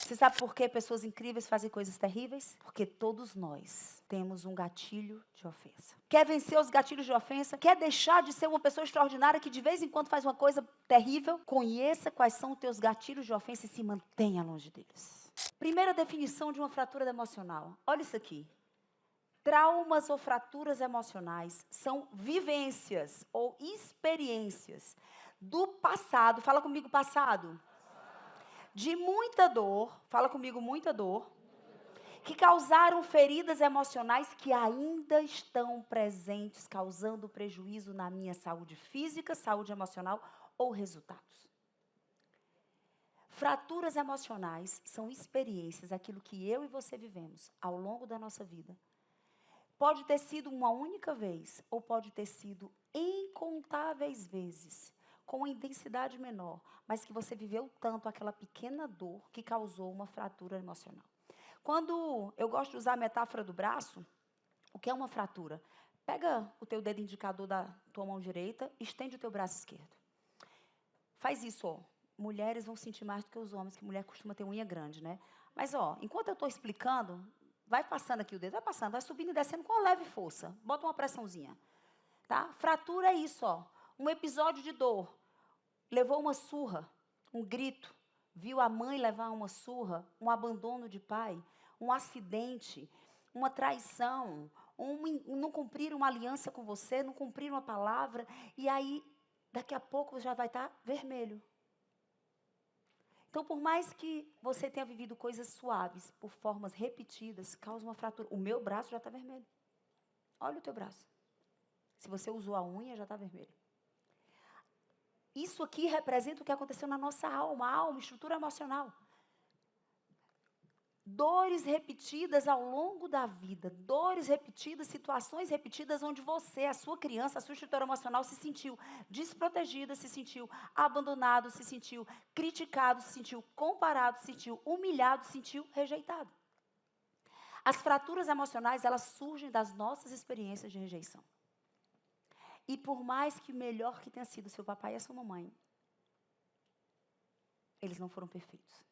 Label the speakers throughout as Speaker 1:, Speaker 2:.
Speaker 1: Você sabe por que pessoas incríveis fazem coisas terríveis? Porque todos nós temos um gatilho de ofensa. Quer vencer os gatilhos de ofensa? Quer deixar de ser uma pessoa extraordinária que de vez em quando faz uma coisa terrível? Conheça quais são os teus gatilhos de ofensa e se mantenha longe deles. Primeira definição de uma fratura emocional. Olha isso aqui. Traumas ou fraturas emocionais são vivências ou experiências do passado. Fala comigo, passado. De muita dor, fala comigo, muita dor, que causaram feridas emocionais que ainda estão presentes, causando prejuízo na minha saúde física, saúde emocional ou resultados. Fraturas emocionais são experiências, aquilo que eu e você vivemos ao longo da nossa vida. Pode ter sido uma única vez, ou pode ter sido incontáveis vezes, com uma intensidade menor, mas que você viveu tanto aquela pequena dor que causou uma fratura emocional. Quando eu gosto de usar a metáfora do braço, o que é uma fratura? Pega o teu dedo indicador da tua mão direita, estende o teu braço esquerdo. Faz isso, ó. Mulheres vão sentir mais do que os homens, que mulher costuma ter unha grande, né? Mas, ó, enquanto eu estou explicando, vai passando aqui o dedo, vai passando, vai subindo e descendo com leve força. Bota uma pressãozinha, tá? Fratura é isso, ó. Um episódio de dor. Levou uma surra, um grito, viu a mãe levar uma surra, um abandono de pai, um acidente, uma traição, não cumprir uma aliança com você, não cumprir uma palavra, e aí, daqui a pouco já vai estar vermelho. Então, por mais que você tenha vivido coisas suaves, por formas repetidas, causa uma fratura. O meu braço já está vermelho. Olha o teu braço. Se você usou a unha, já está vermelho. Isso aqui representa o que aconteceu na nossa alma, estrutura emocional. Dores repetidas ao longo da vida, dores repetidas, situações repetidas onde você, a sua criança, a sua estrutura emocional se sentiu desprotegida, se sentiu abandonado, se sentiu criticado, se sentiu comparado, se sentiu humilhado, se sentiu rejeitado. As fraturas emocionais, elas surgem das nossas experiências de rejeição. E por mais que melhor que tenha sido seu papai e a sua mamãe, eles não foram perfeitos.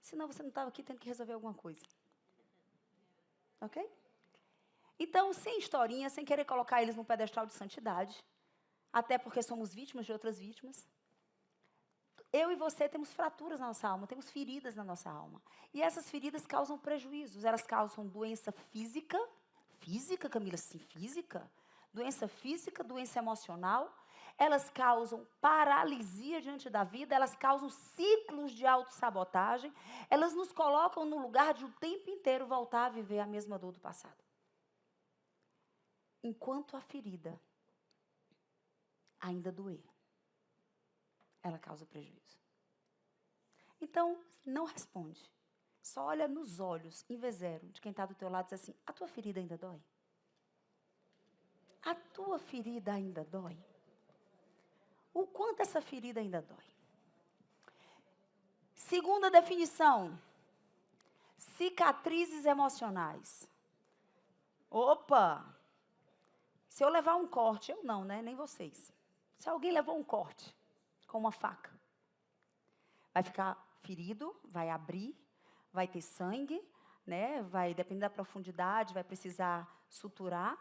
Speaker 1: Senão você não estava aqui tendo que resolver alguma coisa. Ok? Então, sem historinha, sem querer colocar eles num pedestal de santidade, até porque somos vítimas de outras vítimas, eu e você temos fraturas na nossa alma, temos feridas na nossa alma. E essas feridas causam prejuízos, elas causam doença física, Camila, sim, física, doença física, doença emocional, elas causam paralisia diante da vida, elas causam ciclos de autossabotagem, elas nos colocam no lugar de o tempo inteiro voltar a viver a mesma dor do passado. Enquanto a ferida ainda doer, ela causa prejuízo. Então, não responde. Só olha nos olhos, em V0, de quem está do teu lado e diz assim, a tua ferida ainda dói? A tua ferida ainda dói? O quanto essa ferida ainda dói? Segunda definição, cicatrizes emocionais. Opa! Se eu levar um corte, eu não, né? Nem vocês. Se alguém levou um corte com uma faca, vai ficar ferido, vai abrir, vai ter sangue, né? Vai, dependendo da profundidade, vai precisar suturar.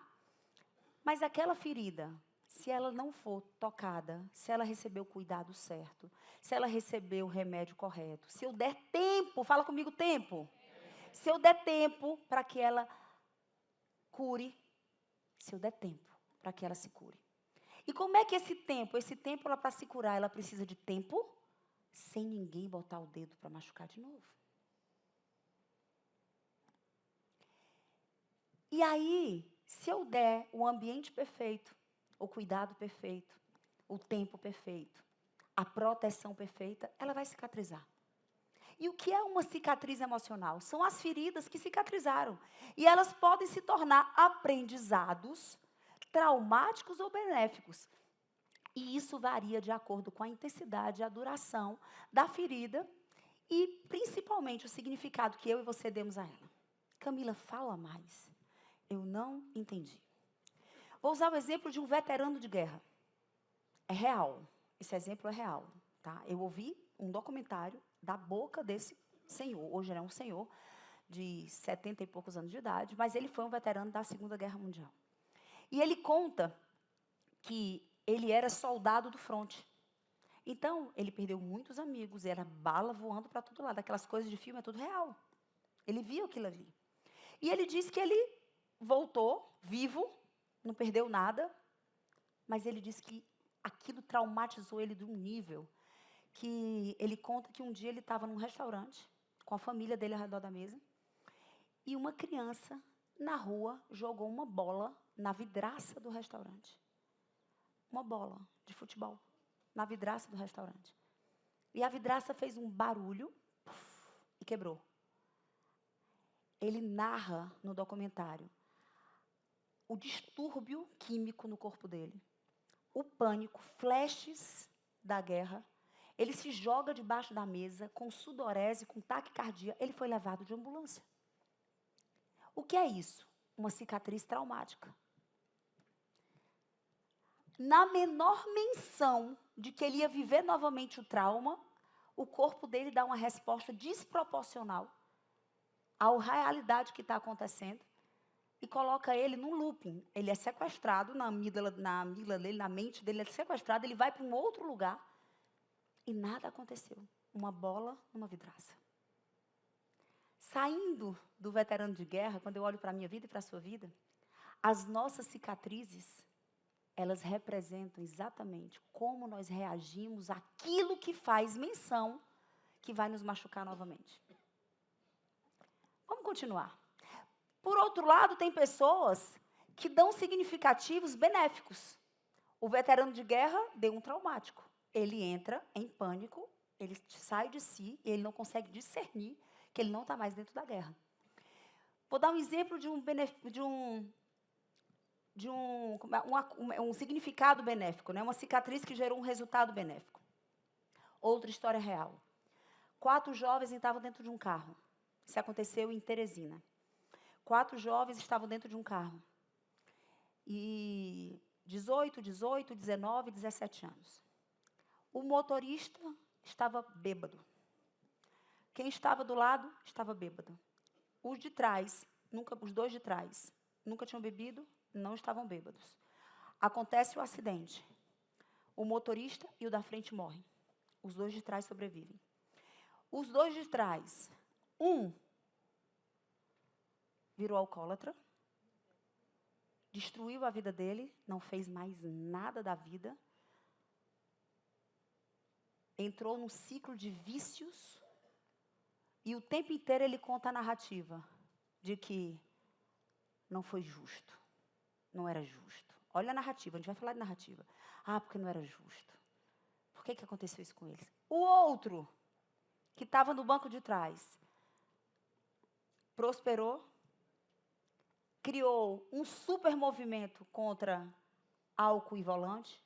Speaker 1: Mas aquela ferida, se ela não for tocada, se ela receber o cuidado certo, se ela receber o remédio correto, se eu der tempo, fala comigo, tempo. Se eu der tempo para que ela cure, se eu der tempo para que ela se cure. E como é que esse tempo, ela para se curar, ela precisa de tempo, sem ninguém botar o dedo para machucar de novo. E aí, se eu der o ambiente perfeito, o cuidado perfeito, o tempo perfeito, a proteção perfeita, ela vai cicatrizar. E o que é uma cicatriz emocional? São as feridas que cicatrizaram. E elas podem se tornar aprendizados traumáticos ou benéficos. E isso varia de acordo com a intensidade e a duração da ferida e, principalmente, o significado que eu e você demos a ela. Camila, fala mais. Eu não entendi. Vou usar o exemplo de um veterano de guerra. É real. Esse exemplo é real. Tá? Eu ouvi um documentário da boca desse senhor, hoje ele é um senhor de 70 e poucos anos de idade, mas ele foi um veterano da Segunda Guerra Mundial. E ele conta que ele era soldado do fronte. Então, ele perdeu muitos amigos, era bala voando para todo lado, aquelas coisas de filme, é tudo real. Ele viu aquilo ali. E ele disse que ele voltou vivo, não perdeu nada, mas ele disse que aquilo traumatizou ele de um nível que ele conta que um dia ele estava num restaurante, com a família dele ao redor da mesa, e uma criança na rua jogou uma bola na vidraça do restaurante. Uma bola de futebol na vidraça do restaurante. E a vidraça fez um barulho e quebrou. Ele narra no documentário o distúrbio químico no corpo dele, o pânico, flashes da guerra. Ele se joga debaixo da mesa com sudorese, com taquicardia. Ele foi levado de ambulância. O que é isso? Uma cicatriz traumática. Na menor menção de que ele ia viver novamente o trauma, o corpo dele dá uma resposta desproporcional à realidade que está acontecendo e coloca ele num looping. Ele é sequestrado na amígdala dele, na mente dele, ele é sequestrado, ele vai para um outro lugar e nada aconteceu. Uma bola numa vidraça. Saindo do veterano de guerra, quando eu olho para a minha vida e para a sua vida, as nossas cicatrizes, elas representam exatamente como nós reagimos àquilo que faz menção que vai nos machucar novamente. Vamos continuar. Por outro lado, tem pessoas que dão significativos benéficos. O veterano de guerra deu um traumático. Ele entra em pânico, ele sai de si, ele não consegue discernir que ele não está mais dentro da guerra. Vou dar um exemplo de um significado benéfico, né? Uma cicatriz que gerou um resultado benéfico. Outra história real. 4 jovens estavam dentro de um carro. Isso aconteceu em Teresina. 4 jovens estavam dentro de um carro. E 18, 19, 17 anos. O motorista estava bêbado. Quem estava do lado estava bêbado. Os dois de trás, nunca tinham bebido, não estavam bêbados. Acontece o acidente. O motorista e o da frente morrem. Os 2 de trás sobrevivem. Os 2 de trás, um virou alcoólatra, destruiu a vida dele, não fez mais nada da vida, entrou num ciclo de vícios e o tempo inteiro ele conta a narrativa de que não foi justo, não era justo. Olha a narrativa, a gente vai falar de narrativa. Ah, porque não era justo. Por que aconteceu isso com eles? O outro, que estava no banco de trás, prosperou, criou um super movimento contra álcool e volante.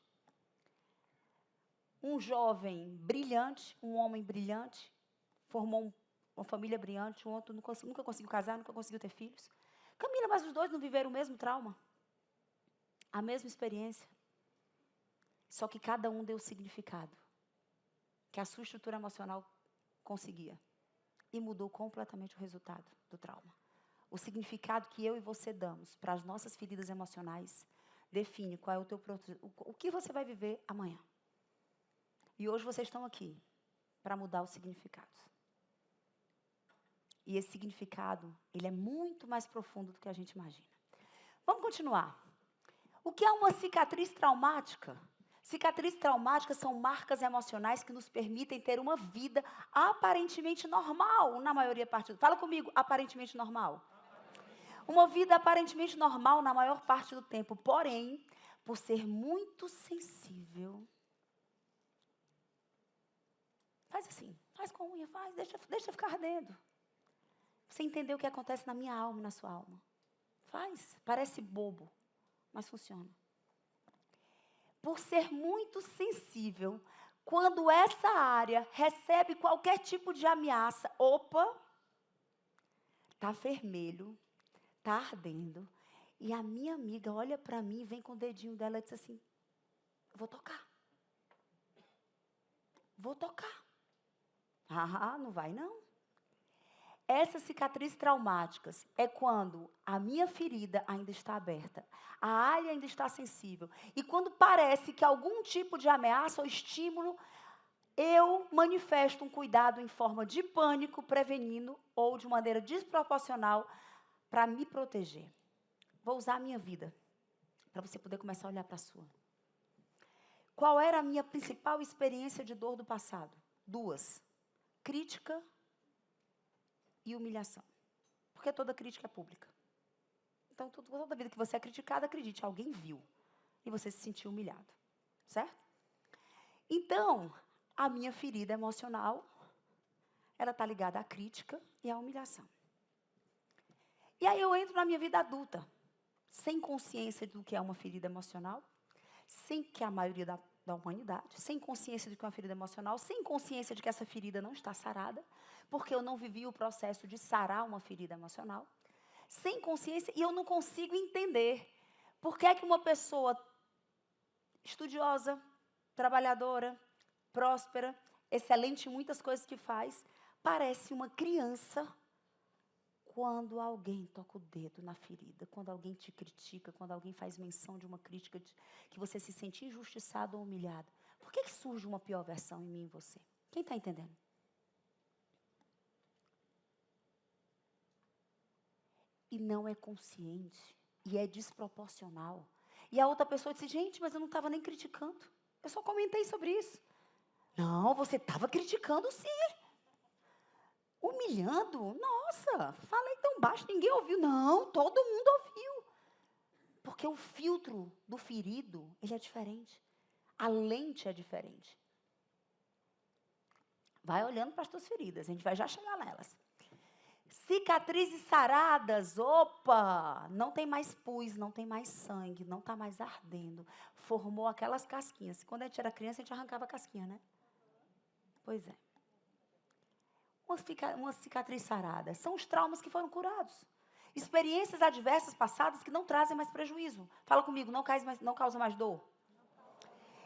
Speaker 1: Um jovem brilhante, um homem brilhante, formou uma família brilhante, o outro nunca conseguiu casar, nunca conseguiu ter filhos. Camila, mas os 2 não viveram o mesmo trauma? A mesma experiência. Só que cada um deu o significado que a sua estrutura emocional conseguia. E mudou completamente o resultado do trauma. O significado que eu e você damos para as nossas feridas emocionais define qual é o que você vai viver amanhã. E hoje vocês estão aqui para mudar o significado. E esse significado, ele é muito mais profundo do que a gente imagina. Vamos continuar. O que é uma cicatriz traumática? Cicatrizes traumáticas são marcas emocionais que nos permitem ter uma vida aparentemente normal, na maioria parte do tempo. Fala comigo, aparentemente normal. Uma vida aparentemente normal na maior parte do tempo. Porém, por ser muito sensível, faz assim, faz com a unha, faz, deixa ficar ardendo. Você entendeu o que acontece na minha alma e na sua alma. Faz, parece bobo, mas funciona. Por ser muito sensível, quando essa área recebe qualquer tipo de ameaça, está vermelho, está ardendo. E a minha amiga olha para mim, vem com o dedinho dela e diz assim, vou tocar. Vou tocar. Ah, não vai não. Essas cicatrizes traumáticas é quando a minha ferida ainda está aberta, a área ainda está sensível. E quando parece que algum tipo de ameaça ou estímulo, eu manifesto um cuidado em forma de pânico, prevenindo ou de maneira desproporcional para me proteger. Vou usar a minha vida para você poder começar a olhar para a sua. Qual era a minha principal experiência de dor do passado? 2. Crítica e humilhação. Porque toda crítica é pública. Então, toda vida que você é criticado, acredite, alguém viu. E você se sentiu humilhado. Certo? Então, a minha ferida emocional, ela está ligada à crítica e à humilhação. E aí eu entro na minha vida adulta, sem consciência do que é uma ferida emocional, sem que a maioria da humanidade, sem consciência de que é uma ferida emocional, sem consciência de que essa ferida não está sarada, porque eu não vivi o processo de sarar uma ferida emocional, sem consciência, e eu não consigo entender por que é que uma pessoa estudiosa, trabalhadora, próspera, excelente em muitas coisas que faz, parece uma criança quando alguém toca o dedo na ferida, quando alguém te critica, quando alguém faz menção de uma crítica que você se sente injustiçado ou humilhado. Por que surge uma pior versão em mim e em você? Quem está entendendo? E não é consciente, e é desproporcional. E a outra pessoa disse, gente, mas eu não estava nem criticando. Eu só comentei sobre isso. Não, você estava criticando sim. Humilhando? Nossa, falei tão baixo, ninguém ouviu. Não, todo mundo ouviu. Porque o filtro do ferido, ele é diferente. A lente é diferente. Vai olhando para as tuas feridas, a gente vai já chegar nelas. Cicatrizes saradas, opa, não tem mais pus, não tem mais sangue, não está mais ardendo. Formou aquelas casquinhas. Quando a gente era criança, a gente arrancava a casquinha, né? Pois é. Uma cicatriz sarada. São os traumas que foram curados. Experiências adversas passadas que não trazem mais prejuízo. Fala comigo, não causa mais dor.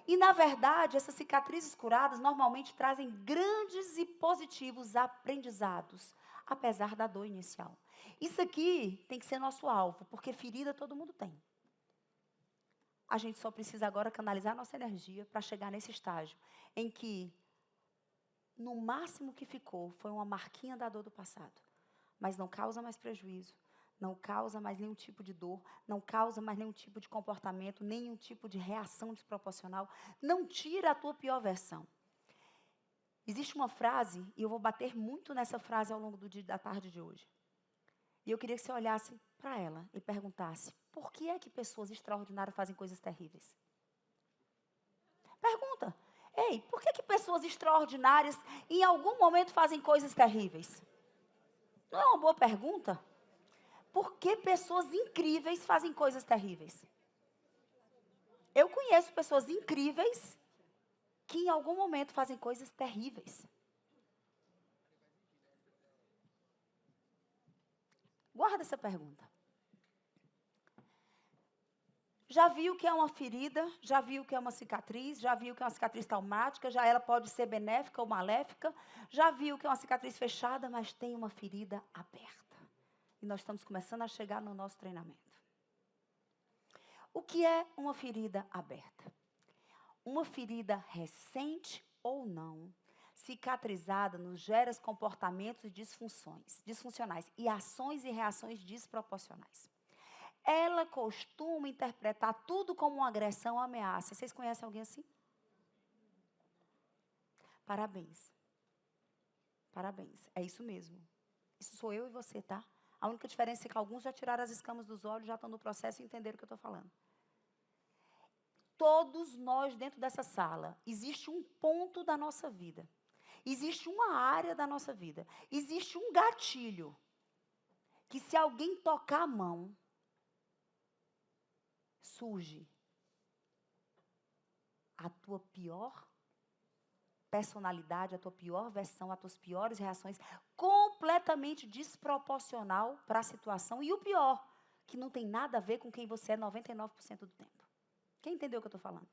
Speaker 1: E, na verdade, essas cicatrizes curadas normalmente trazem grandes e positivos aprendizados, apesar da dor inicial. Isso aqui tem que ser nosso alvo, porque ferida todo mundo tem. A gente só precisa agora canalizar nossa energia para chegar nesse estágio em que no máximo que ficou foi uma marquinha da dor do passado. Mas não causa mais prejuízo, não causa mais nenhum tipo de dor, não causa mais nenhum tipo de comportamento, nenhum tipo de reação desproporcional. Não tira a tua pior versão. Existe uma frase, e eu vou bater muito nessa frase ao longo da tarde de hoje. E eu queria que você olhasse para ela e perguntasse, por que é que pessoas extraordinárias fazem coisas terríveis? Pergunta. Ei, por que pessoas extraordinárias em algum momento fazem coisas terríveis? Não é uma boa pergunta? Por que pessoas incríveis fazem coisas terríveis? Eu conheço pessoas incríveis que em algum momento fazem coisas terríveis. Guarda essa pergunta. Já viu que é uma ferida, já viu que é uma cicatriz, já viu que é uma cicatriz traumática, já ela pode ser benéfica ou maléfica, já viu que é uma cicatriz fechada, mas tem uma ferida aberta. E nós estamos começando a chegar no nosso treinamento. O que é uma ferida aberta? Uma ferida recente ou não, cicatrizada, nos gera comportamentos disfuncionais e ações e reações desproporcionais. Ela costuma interpretar tudo como uma agressão ou ameaça. Vocês conhecem alguém assim? Parabéns. Parabéns. É isso mesmo. Isso sou eu e você, tá? A única diferença é que alguns já tiraram as escamas dos olhos, já estão no processo e entenderam o que eu estou falando. Todos nós dentro dessa sala, existe um ponto da nossa vida. Existe uma área da nossa vida. Existe um gatilho que se alguém tocar a mão, surge a tua pior personalidade, a tua pior versão, as tuas piores reações, completamente desproporcional para a situação. E o pior, que não tem nada a ver com quem você é 99% do tempo. Quem entendeu o que eu estou falando?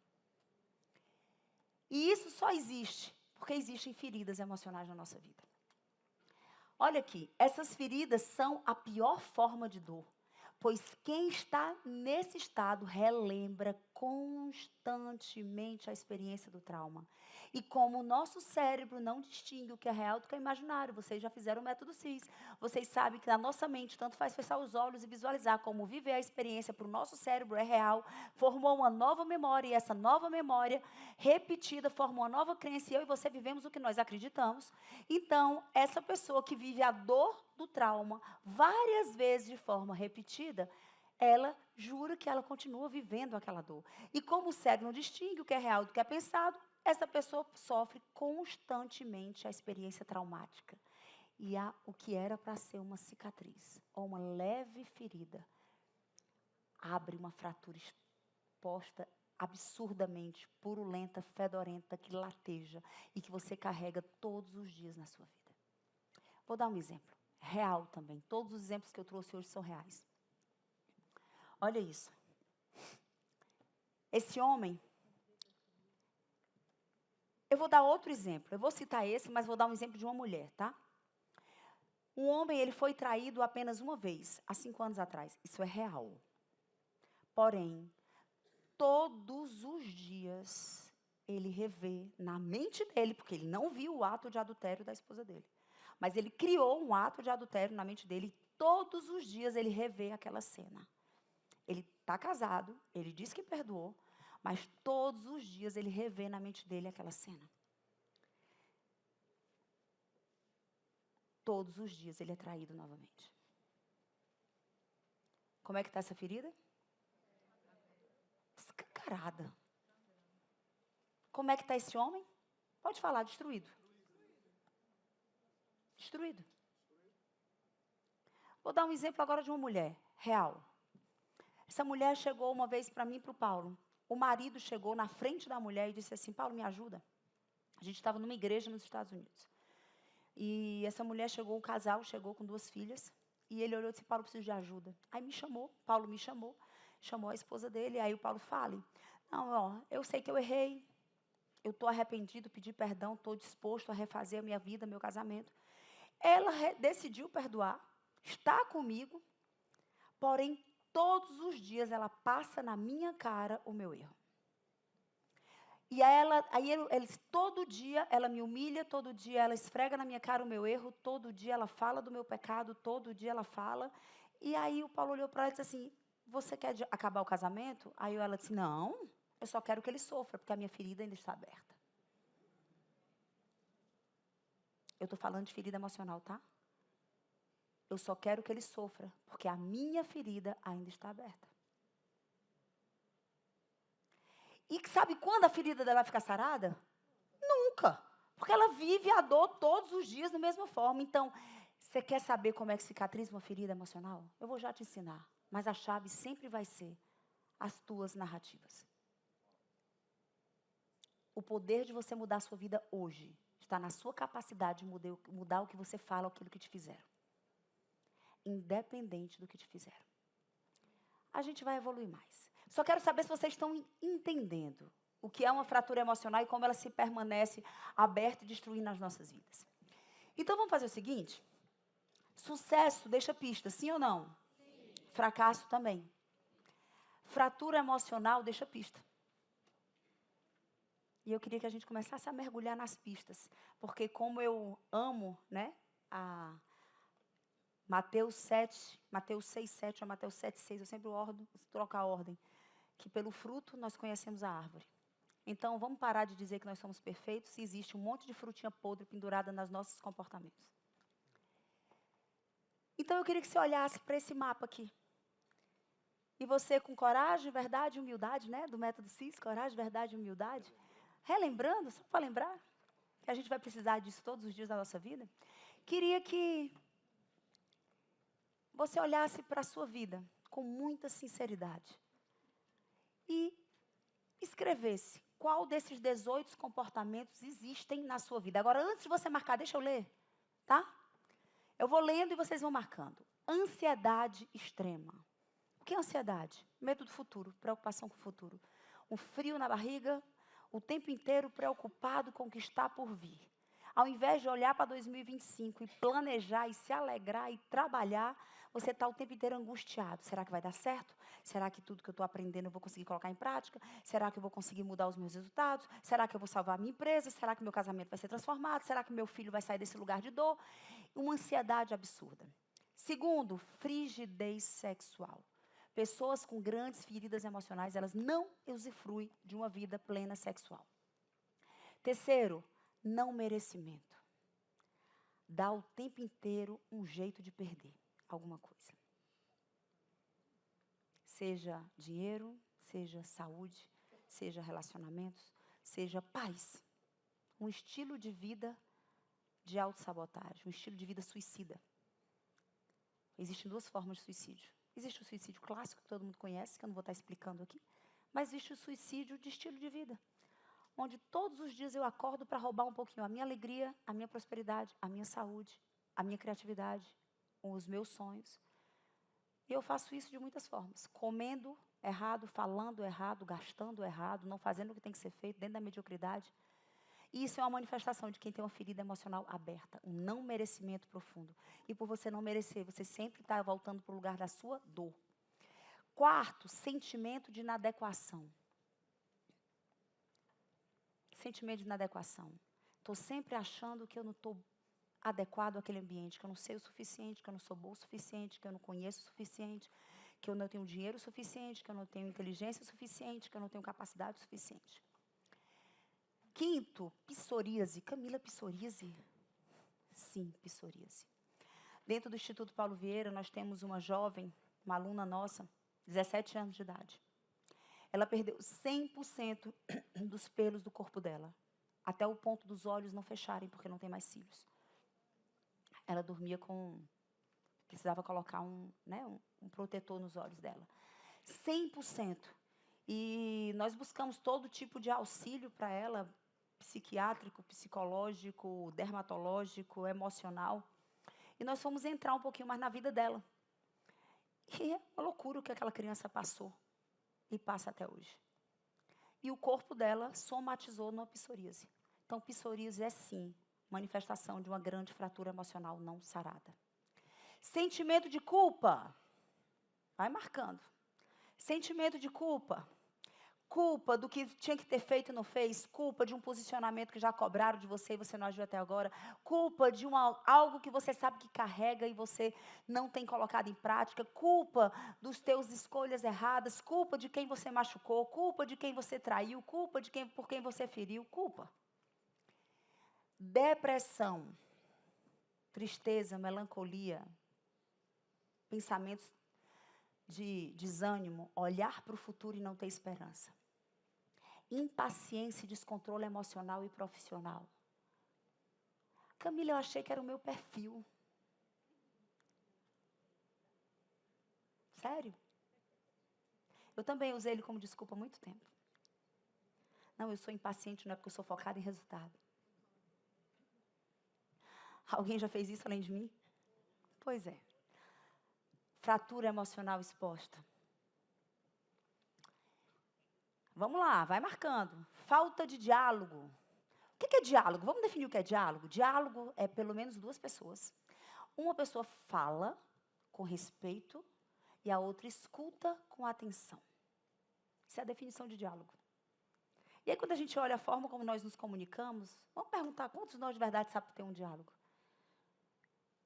Speaker 1: E isso só existe porque existem feridas emocionais na nossa vida. Olha aqui, essas feridas são a pior forma de dor, pois quem está nesse estado relembra constantemente a experiência do trauma. E como o nosso cérebro não distingue o que é real do que é imaginário, vocês já fizeram o método CIS, vocês sabem que na nossa mente tanto faz fechar os olhos e visualizar como viver a experiência para o nosso cérebro é real, formou uma nova memória, e essa nova memória repetida formou uma nova crença, e eu e você vivemos o que nós acreditamos. Então, essa pessoa que vive a dor do trauma várias vezes de forma repetida, ela jura que ela continua vivendo aquela dor. E como o cérebro não distingue o que é real do que é pensado, essa pessoa sofre constantemente a experiência traumática. E o que era para ser uma cicatriz ou uma leve ferida, abre uma fratura exposta absurdamente, purulenta, fedorenta, que lateja e que você carrega todos os dias na sua vida. Vou dar um exemplo, real também. Todos os exemplos que eu trouxe hoje são reais. Olha isso. Esse homem, eu vou dar outro exemplo. Eu vou citar esse, mas vou dar um exemplo de uma mulher, tá? Um homem, ele foi traído apenas uma vez, há 5 anos atrás. Isso é real. Porém, todos os dias, ele revê na mente dele, porque ele não viu o ato de adultério da esposa dele. Mas ele criou um ato de adultério na mente dele, e todos os dias ele revê aquela cena. Ele está casado, ele diz que perdoou, mas todos os dias ele revê na mente dele aquela cena. Todos os dias ele é traído novamente. Como é que está essa ferida? Escancarada. Como é que está esse homem? Pode falar, destruído. Destruído. Vou dar um exemplo agora de uma mulher, real. Essa mulher chegou uma vez para mim e para o Paulo. O marido chegou na frente da mulher e disse assim, Paulo, me ajuda. A gente estava numa igreja nos Estados Unidos. E essa mulher chegou, o casal chegou com 2 filhas. E ele olhou e disse, Paulo, preciso de ajuda. Aí me chamou, Paulo me chamou. Chamou a esposa dele. Aí o Paulo fala, não, ó, eu sei que eu errei. Eu estou arrependido, pedi perdão, estou disposto a refazer a minha vida, meu casamento. Ela decidiu perdoar, está comigo, porém, todos os dias ela passa na minha cara o meu erro. E todo dia ela me humilha, todo dia ela esfrega na minha cara o meu erro, todo dia ela fala do meu pecado, todo dia ela fala. E aí o Paulo olhou para ela e disse assim, você quer acabar o casamento? Aí ela disse, não, eu só quero que ele sofra, porque a minha ferida ainda está aberta. Eu estou falando de ferida emocional, tá? Eu só quero que ele sofra, porque a minha ferida ainda está aberta. E sabe quando a ferida dela vai ficar sarada? Nunca. Porque ela vive a dor todos os dias da mesma forma. Então, você quer saber como é que cicatriza uma ferida emocional? Eu vou já te ensinar. Mas a chave sempre vai ser as tuas narrativas. O poder de você mudar a sua vida hoje está na sua capacidade de mudar o que você fala, aquilo que te fizeram. Independente do que te fizeram. A gente vai evoluir mais. Só quero saber se vocês estão entendendo o que é uma fratura emocional e como ela se permanece aberta e destruindo nas nossas vidas. Então, vamos fazer o seguinte. Sucesso deixa pista, sim ou não? Sim. Fracasso também. Fratura emocional deixa pista. E eu queria que a gente começasse a mergulhar nas pistas. Porque como eu amo, né, Mateus 6, 7 ou Mateus 7, 6, eu sempre troco a ordem. Que pelo fruto nós conhecemos a árvore. Então, vamos parar de dizer que nós somos perfeitos se existe um monte de frutinha podre pendurada nos nossos comportamentos. Então, eu queria que você olhasse para esse mapa aqui. E você com coragem, verdade e humildade, né? Do método CIS, coragem, verdade e humildade. Relembrando, só para lembrar, que a gente vai precisar disso todos os dias da nossa vida. Queria que você olhasse para a sua vida com muita sinceridade. E escrevesse qual desses 18 comportamentos existem na sua vida. Agora, antes de você marcar, deixa eu ler, tá? Eu vou lendo e vocês vão marcando. Ansiedade extrema. O que é ansiedade? Medo do futuro, preocupação com o futuro. Um frio na barriga, o tempo inteiro preocupado com o que está por vir. Ao invés de olhar para 2025 e planejar e se alegrar e trabalhar, você está o tempo inteiro angustiado. Será que vai dar certo? Será que tudo que eu estou aprendendo eu vou conseguir colocar em prática? Será que eu vou conseguir mudar os meus resultados? Será que eu vou salvar a minha empresa? Será que meu casamento vai ser transformado? Será que meu filho vai sair desse lugar de dor? Uma ansiedade absurda. Segundo, frigidez sexual. Pessoas com grandes feridas emocionais, elas não usufruem de uma vida plena sexual. Terceiro, não merecimento. Dá o tempo inteiro um jeito de perder alguma coisa. Seja dinheiro, seja saúde, seja relacionamentos, seja paz. Um estilo de vida de autossabotagem, um estilo de vida suicida. Existem duas formas de suicídio. Existe o suicídio clássico, que todo mundo conhece, que eu não vou estar explicando aqui. Mas existe o suicídio de estilo de vida. Onde todos os dias eu acordo para roubar um pouquinho a minha alegria, a minha prosperidade, a minha saúde, a minha criatividade, os meus sonhos. E eu faço isso de muitas formas. Comendo errado, falando errado, gastando errado, não fazendo o que tem que ser feito, dentro da mediocridade. E isso é uma manifestação de quem tem uma ferida emocional aberta, um não merecimento profundo. E por você não merecer, você sempre está voltando para o lugar da sua dor. Quarto, sentimento de inadequação. Sentimento de inadequação. Estou sempre achando que eu não estou adequado àquele ambiente, que eu não sei o suficiente, que eu não sou boa o suficiente, que eu não conheço o suficiente, que eu não tenho dinheiro o suficiente, que eu não tenho inteligência o suficiente, que eu não tenho capacidade o suficiente. Quinto, psoríase. Camila, psoríase? Sim, psoríase. Dentro do Instituto Paulo Vieira, nós temos uma jovem, uma aluna nossa, 17 anos de idade. Ela perdeu 100% dos pelos do corpo dela, até o ponto dos olhos não fecharem, porque não tem mais cílios. Ela dormia precisava colocar um protetor nos olhos dela. 100%. E nós buscamos todo tipo de auxílio para ela, psiquiátrico, psicológico, dermatológico, emocional. E nós fomos entrar um pouquinho mais na vida dela. E é uma loucura o que aquela criança passou. E passa até hoje. E o corpo dela somatizou numa psoríase. Então, psoríase é, sim, manifestação de uma grande fratura emocional não sarada. Sentimento de culpa. Vai marcando. Sentimento de culpa. Culpa do que tinha que ter feito e não fez. Culpa de um posicionamento que já cobraram de você e você não agiu até agora. Culpa de algo que você sabe que carrega e você não tem colocado em prática. Culpa dos teus escolhas erradas. Culpa de quem você machucou. Culpa de quem você traiu. Culpa de por quem você feriu. Culpa. Depressão. Tristeza, melancolia. Pensamentos de desânimo. Olhar para o futuro e não ter esperança. Impaciência e descontrole emocional e profissional. Camila, eu achei que era o meu perfil. Sério? Eu também usei ele como desculpa há muito tempo. Não, eu sou impaciente, não é porque eu sou focada em resultado. Alguém já fez isso além de mim? Pois é. Fratura emocional exposta. Vamos lá, vai marcando. Falta de diálogo. O que é diálogo? Vamos definir o que é diálogo? Diálogo é pelo menos duas pessoas. Uma pessoa fala com respeito e a outra escuta com atenção. Essa é a definição de diálogo. E aí, quando a gente olha a forma como nós nos comunicamos, vamos perguntar quantos de nós de verdade sabem ter um diálogo?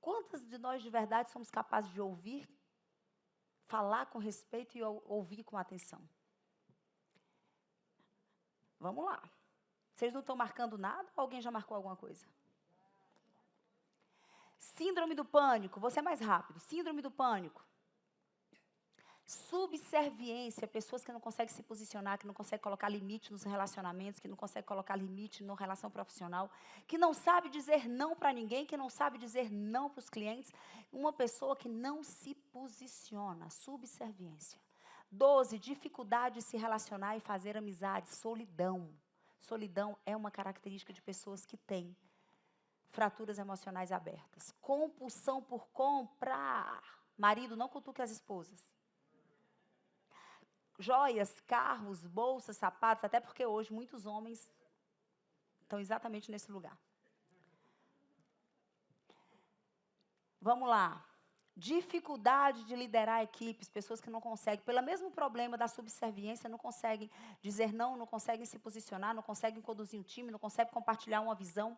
Speaker 1: Quantos de nós de verdade somos capazes de ouvir, falar com respeito e ouvir com atenção? Vamos lá. Vocês não estão marcando nada ou alguém já marcou alguma coisa? Síndrome do pânico. Você é mais rápido. Síndrome do pânico. Subserviência. Pessoas que não conseguem se posicionar, que não conseguem colocar limite nos relacionamentos, que não conseguem colocar limite na relação profissional, que não sabe dizer não para ninguém, que não sabe dizer não para os clientes. Uma pessoa que não se posiciona. Subserviência. 12. Dificuldade de se relacionar e fazer amizade. Solidão. Solidão é uma característica de pessoas que têm fraturas emocionais abertas. Compulsão por comprar. Marido, não cutuque as esposas. Joias, carros, bolsas, sapatos, até porque hoje muitos homens estão exatamente nesse lugar. Vamos lá. Dificuldade de liderar equipes, pessoas que não conseguem, pelo mesmo problema da subserviência, não conseguem dizer não, não conseguem se posicionar, não conseguem conduzir um time, não conseguem compartilhar uma visão.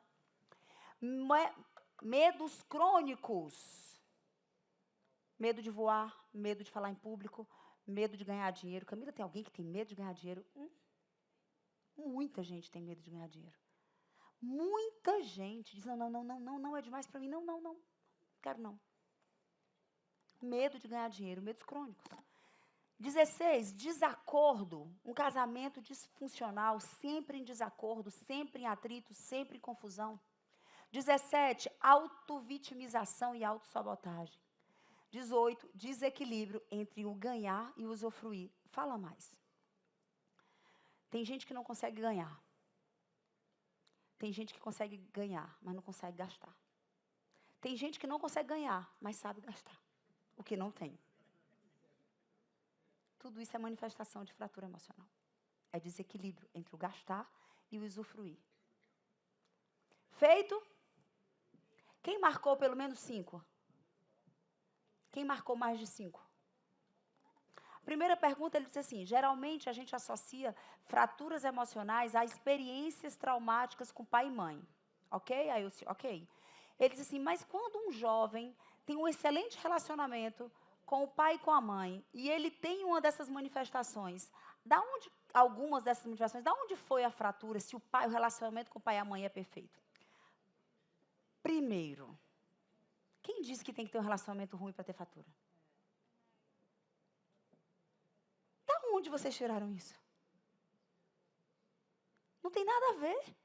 Speaker 1: Medos crônicos. Medo de voar, medo de falar em público, medo de ganhar dinheiro. Camila, tem alguém que tem medo de ganhar dinheiro? Muita gente tem medo de ganhar dinheiro. Muita gente diz, não, é demais para mim, não, quero não. Medo de ganhar dinheiro, medos crônicos. 16, desacordo, um casamento disfuncional, sempre em desacordo, sempre em atrito, sempre em confusão. 17, autovitimização e autossabotagem. 18, desequilíbrio entre o ganhar e o usufruir. Fala mais. Tem gente que não consegue ganhar. Tem gente que consegue ganhar, mas não consegue gastar. Tem gente que não consegue ganhar, mas sabe gastar o que não tem. Tudo isso é manifestação de fratura emocional. É desequilíbrio entre o gastar e o usufruir. Feito? Quem marcou pelo menos 5? Quem marcou mais de 5? Primeira pergunta, ele disse assim, geralmente a gente associa fraturas emocionais a experiências traumáticas com pai e mãe. Ok? Aí eu disse, ok. Ele disse assim, mas quando um jovem tem um excelente relacionamento com o pai e com a mãe, e ele tem uma dessas manifestações, algumas dessas manifestações, da onde foi a fratura, se o relacionamento com o pai e a mãe é perfeito? Primeiro, quem disse que tem que ter um relacionamento ruim para ter fratura? Da onde vocês tiraram isso? Não tem nada a ver.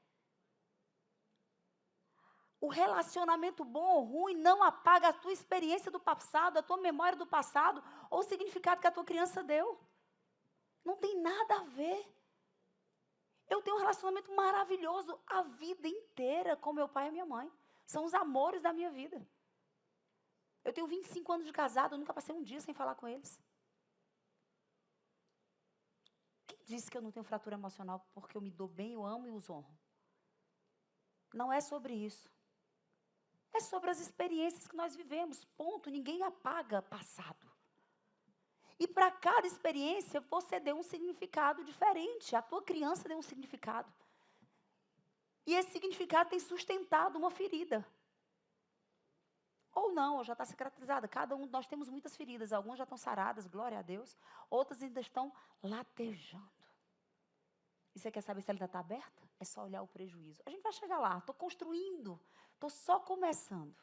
Speaker 1: O relacionamento bom ou ruim não apaga a tua experiência do passado, a tua memória do passado, ou o significado que a tua criança deu. Não tem nada a ver. Eu tenho um relacionamento maravilhoso a vida inteira com meu pai e minha mãe. São os amores da minha vida. Eu tenho 25 anos de casado, eu nunca passei um dia sem falar com eles. Quem disse que eu não tenho fratura emocional porque eu me dou bem, eu amo e os honro? Não é sobre isso. É sobre as experiências que nós vivemos, ponto. Ninguém apaga passado. E para cada experiência, você deu um significado diferente. A tua criança deu um significado. E esse significado tem sustentado uma ferida. Ou não, ou já está cicatrizada. Cada um, nós temos muitas feridas. Algumas já estão saradas, glória a Deus. Outras ainda estão latejando. E você quer saber se ela ainda está aberta? É só olhar o prejuízo. A gente vai chegar lá. Estou construindo. Estou só começando.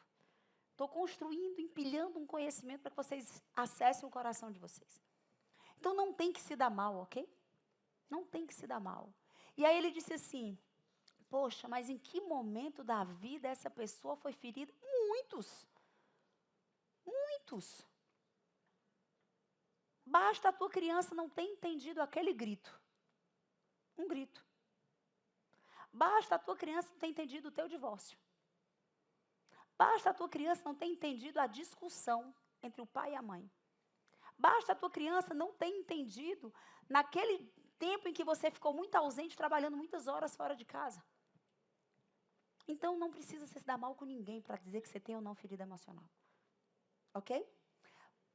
Speaker 1: Estou construindo, empilhando um conhecimento para que vocês acessem o coração de vocês. Então, não tem que se dar mal, ok? Não tem que se dar mal. E aí ele disse assim, poxa, mas em que momento da vida essa pessoa foi ferida? Muitos. Muitos. Basta a tua criança não ter entendido aquele grito. Um grito. Basta a tua criança não ter entendido o teu divórcio. Basta a tua criança não ter entendido a discussão entre o pai e a mãe. Basta a tua criança não ter entendido naquele tempo em que você ficou muito ausente, trabalhando muitas horas fora de casa. Então, não precisa se dar mal com ninguém para dizer que você tem ou não ferida emocional. Ok?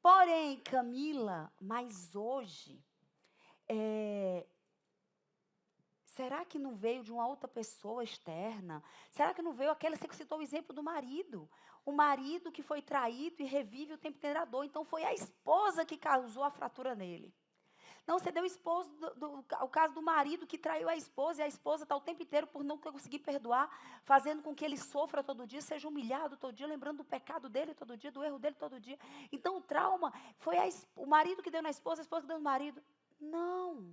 Speaker 1: Porém, Camila, mas hoje, será que não veio de uma outra pessoa externa? Será que não veio aquela, você citou o exemplo do marido? O marido que foi traído e revive o tempo inteiro a dor. Então, foi a esposa que causou a fratura nele. Não, você deu o caso do marido que traiu a esposa, e a esposa está o tempo inteiro por não conseguir perdoar, fazendo com que ele sofra todo dia, seja humilhado todo dia, lembrando do pecado dele todo dia, do erro dele todo dia. Então, o trauma foi o marido que deu na esposa, a esposa que deu no marido. Não.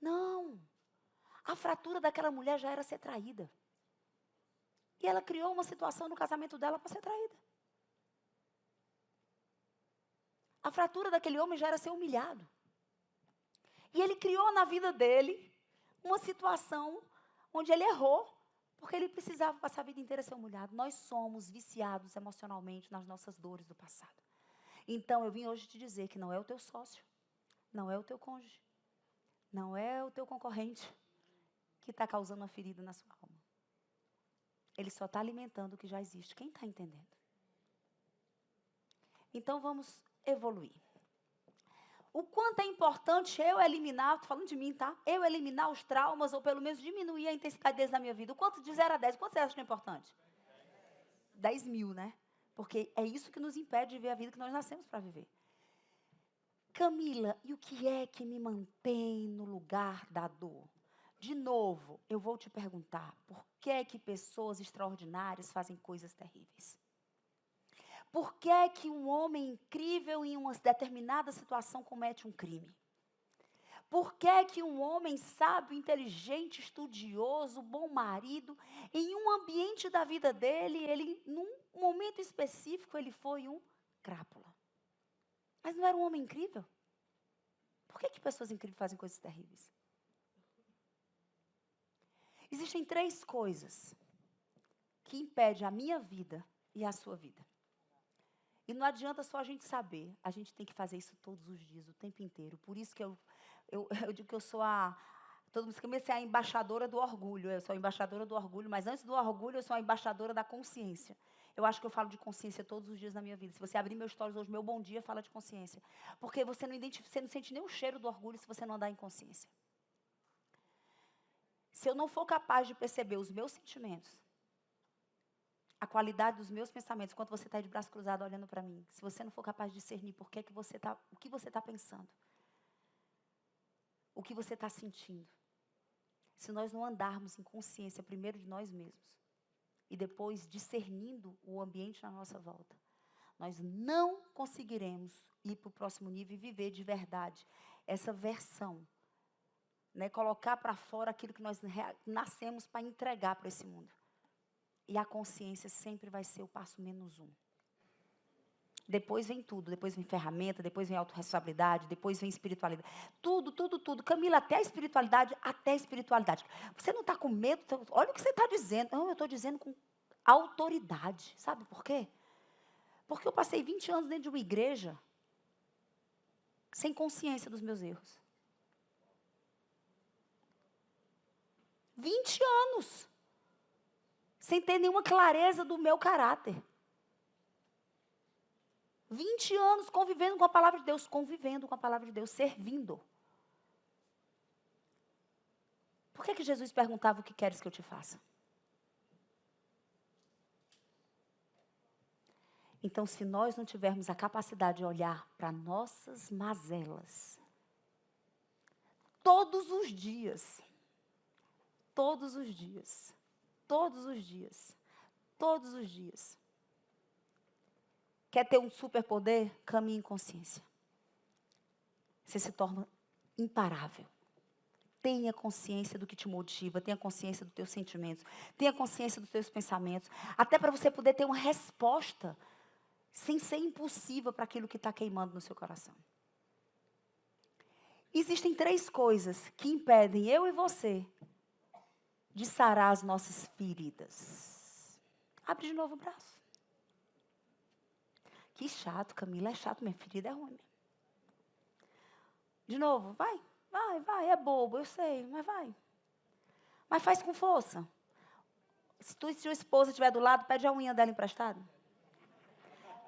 Speaker 1: Não. A fratura daquela mulher já era ser traída. E ela criou uma situação no casamento dela para ser traída. A fratura daquele homem já era ser humilhado. E ele criou na vida dele uma situação onde ele errou, porque ele precisava passar a vida inteira ser humilhado. Nós somos viciados emocionalmente nas nossas dores do passado. Então, eu vim hoje te dizer que não é o teu sócio, não é o teu cônjuge, não é o teu concorrente que está causando uma ferida na sua alma. ele só está alimentando o que já existe. Quem está entendendo? Então, vamos evoluir. O quanto é importante eu eliminar, estou falando de mim, tá? Eu eliminar os traumas, ou pelo menos diminuir a intensidade deles na minha vida. O quanto de 0 a 10, quanto você acha que é importante? 10 mil, né? Porque é isso que nos impede de viver a vida que nós nascemos para viver. Camila, e o que é que me mantém no lugar da dor? De novo, eu vou te perguntar, por que é que pessoas extraordinárias fazem coisas terríveis? Por que é que um homem incrível em uma determinada situação comete um crime? Por que é que um homem sábio, inteligente, estudioso, bom marido, em um ambiente da vida dele, ele, num momento específico, ele foi um crápula? Mas não era um homem incrível? Por que pessoas incríveis fazem coisas terríveis? Existem 3 coisas que impedem a minha vida e a sua vida. E não adianta só a gente saber, a gente tem que fazer isso todos os dias, o tempo inteiro. Por isso que eu digo que eu sou todo mundo comecei a embaixadora do orgulho. Eu sou a embaixadora do orgulho, mas antes do orgulho eu sou a embaixadora da consciência. Eu acho que eu falo de consciência todos os dias na minha vida. Se você abrir meus stories hoje, meu bom dia fala de consciência. Porque você não sente nem o cheiro do orgulho se você não andar em consciência. Se eu não for capaz de perceber os meus sentimentos, a qualidade dos meus pensamentos, enquanto você está de braço cruzado olhando para mim, se você não for capaz de discernir o que você está pensando, o que você está sentindo, se nós não andarmos em consciência primeiro de nós mesmos e depois discernindo o ambiente na nossa volta, nós não conseguiremos ir para o próximo nível e viver de verdade essa versão, né? Colocar para fora aquilo que nós nascemos para entregar para esse mundo. E a consciência sempre vai ser o passo -1. Depois vem tudo, depois vem ferramenta, depois vem autorresponsabilidade, depois vem espiritualidade. Tudo, tudo, tudo. Camila, até a espiritualidade, até a espiritualidade. Você não está com medo? Olha o que você está dizendo. Não, eu estou dizendo com autoridade. Sabe por quê? Porque eu passei 20 anos dentro de uma igreja sem consciência dos meus erros. 20 anos. Sem ter nenhuma clareza do meu caráter. 20 anos convivendo com a palavra de Deus, servindo. Por que Jesus perguntava o que queres que eu te faça? Então, se nós não tivermos a capacidade de olhar para nossas mazelas, todos os dias, todos os dias, todos os dias, todos os dias. Quer ter um superpoder? Caminhe em consciência. Você se torna imparável. Tenha consciência do que te motiva, tenha consciência dos teus sentimentos, tenha consciência dos teus pensamentos, até para você poder ter uma resposta sem ser impulsiva para aquilo que está queimando no seu coração. Existem 3 coisas que impedem eu e você de sarar as nossas feridas. Abre de novo o braço. Que chato, Camila, é chato, minha ferida é ruim. De novo, vai, é bobo, eu sei, mas vai. Mas faz com força. Se tua esposa estiver do lado, pede a unha dela emprestada.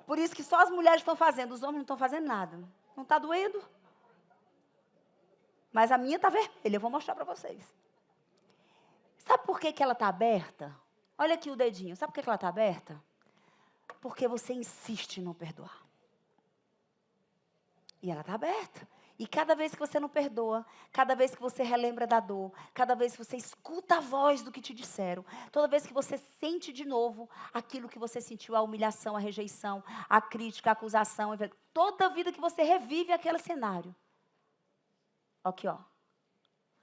Speaker 1: Por isso que só as mulheres estão fazendo, os homens não estão fazendo nada. Não está doendo? Mas a minha está vermelha, eu vou mostrar para vocês. Sabe por que ela está aberta? Olha aqui o dedinho, sabe por que ela está aberta? Porque você insiste em não perdoar. E ela está aberta. E cada vez que você não perdoa, cada vez que você relembra da dor, cada vez que você escuta a voz do que te disseram, toda vez que você sente de novo aquilo que você sentiu, a humilhação, a rejeição, a crítica, a acusação, toda vida que você revive aquele cenário. Aqui, ó,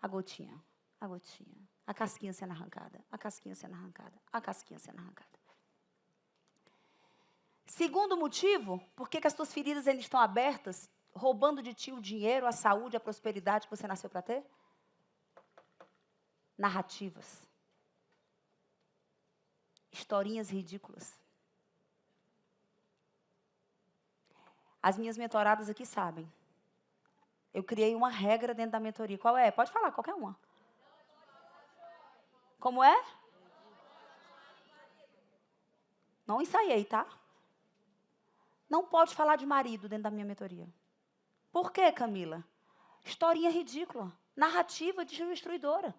Speaker 1: a gotinha, a casquinha sendo arrancada, a casquinha sendo arrancada, a casquinha sendo arrancada. Segundo motivo, por que as tuas feridas ainda estão abertas, roubando de ti o dinheiro, a saúde, a prosperidade que você nasceu para ter? Narrativas. Historinhas ridículas. As minhas mentoradas aqui sabem. Eu criei uma regra dentro da mentoria. Qual é? Pode falar, qualquer uma. Como é? Não ensaiei, tá? Não pode falar de marido dentro da minha mentoria. Por quê, Camila? Historinha ridícula. Narrativa destruidora.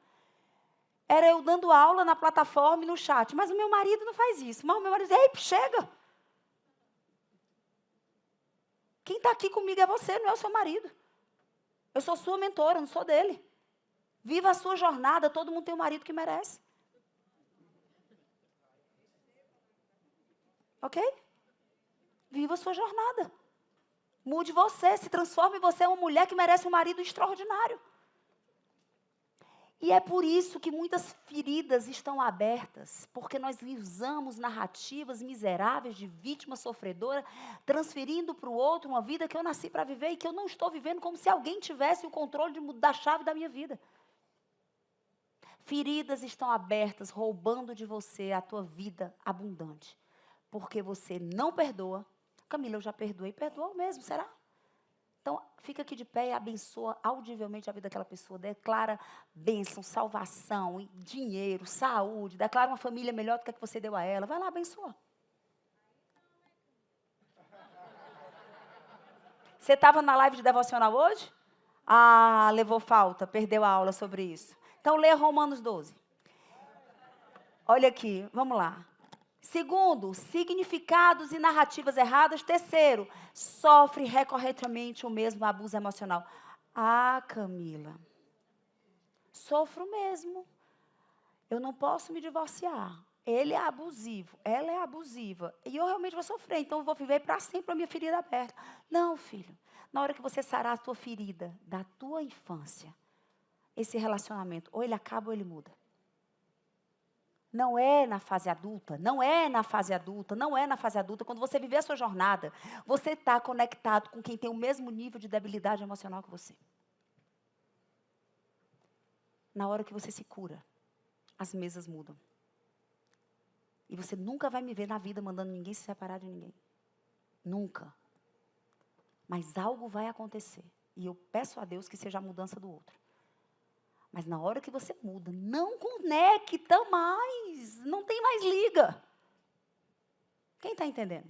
Speaker 1: Era eu dando aula na plataforma e no chat. Mas o meu marido não faz isso. Mas o meu marido diz, ei, chega. Quem está aqui comigo é você, não é o seu marido. Eu sou sua mentora, não sou dele. Viva a sua jornada, todo mundo tem um marido que merece. Ok? Viva a sua jornada. Mude você, se transforme em você uma mulher que merece um marido extraordinário. E é por isso que muitas feridas estão abertas, porque nós usamos narrativas miseráveis de vítima sofredora, transferindo para o outro uma vida que eu nasci para viver e que eu não estou vivendo como se alguém tivesse o controle da chave da minha vida. Feridas estão abertas, roubando de você a tua vida abundante, porque você não perdoa. Camila, eu já perdoei, perdoou mesmo, será? Então, fica aqui de pé e abençoa audivelmente a vida daquela pessoa. Declara bênção, salvação, dinheiro, saúde. Declara uma família melhor do que a que você deu a ela. Vai lá, abençoa. Você estava na live de devocional hoje? Ah, levou falta, perdeu a aula sobre isso. Então, leia Romanos 12. Olha aqui, vamos lá. Segundo, significados e narrativas erradas. Terceiro, sofre recorrentemente o mesmo abuso emocional. Ah, Camila, sofro mesmo. Eu não posso me divorciar. Ele é abusivo, ela é abusiva. E eu realmente vou sofrer, então eu vou viver para sempre a minha ferida aberta. Não, filho. Na hora que você sarar a tua ferida da tua infância, esse relacionamento, ou ele acaba ou ele muda. Não é na fase adulta, não é na fase adulta, não é na fase adulta. Quando você viver a sua jornada, você está conectado com quem tem o mesmo nível de debilidade emocional que você. Na hora que você se cura, as mesas mudam. E você nunca vai me ver na vida mandando ninguém se separar de ninguém. Nunca. Mas algo vai acontecer. E eu peço a Deus que seja a mudança do outro. Mas na hora que você muda, não conecta mais. Não tem mais liga. Quem está entendendo?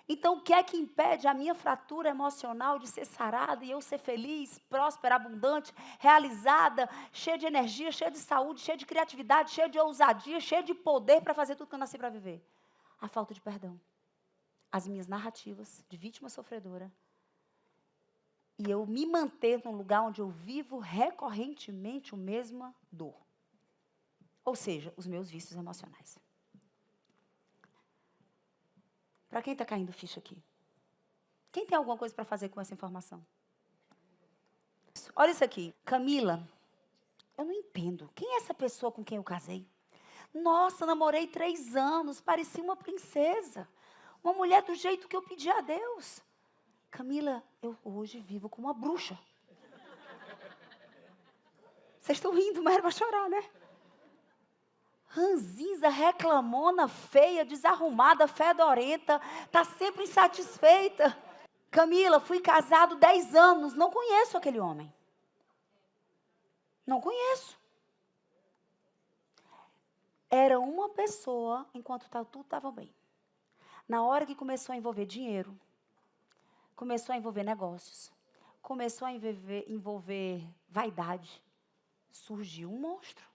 Speaker 1: Então, o que é que impede a minha fratura emocional de ser sarada e eu ser feliz, próspera, abundante, realizada, cheia de energia, cheia de saúde, cheia de criatividade, cheia de ousadia, cheia de poder para fazer tudo que eu nasci para viver? A falta de perdão. As minhas narrativas de vítima sofredora. E eu me manter num lugar onde eu vivo recorrentemente a mesma dor. Ou seja, os meus vícios emocionais. Para quem está caindo ficha aqui? Quem tem alguma coisa para fazer com essa informação? Olha isso aqui. Camila, eu não entendo. Quem é essa pessoa com quem eu casei? Nossa, namorei 3 anos, parecia uma princesa. Uma mulher do jeito que eu pedi a Deus. Camila, eu hoje vivo com uma bruxa. Vocês estão rindo, mas era para chorar, né? Ranzinza, reclamona, feia, desarrumada, fedorenta, está sempre insatisfeita. Camila, fui casado 10 anos, não conheço aquele homem. Não conheço. Era uma pessoa enquanto tudo estava bem. Na hora que começou a envolver dinheiro, começou a envolver negócios, começou a envolver vaidade, surgiu um monstro.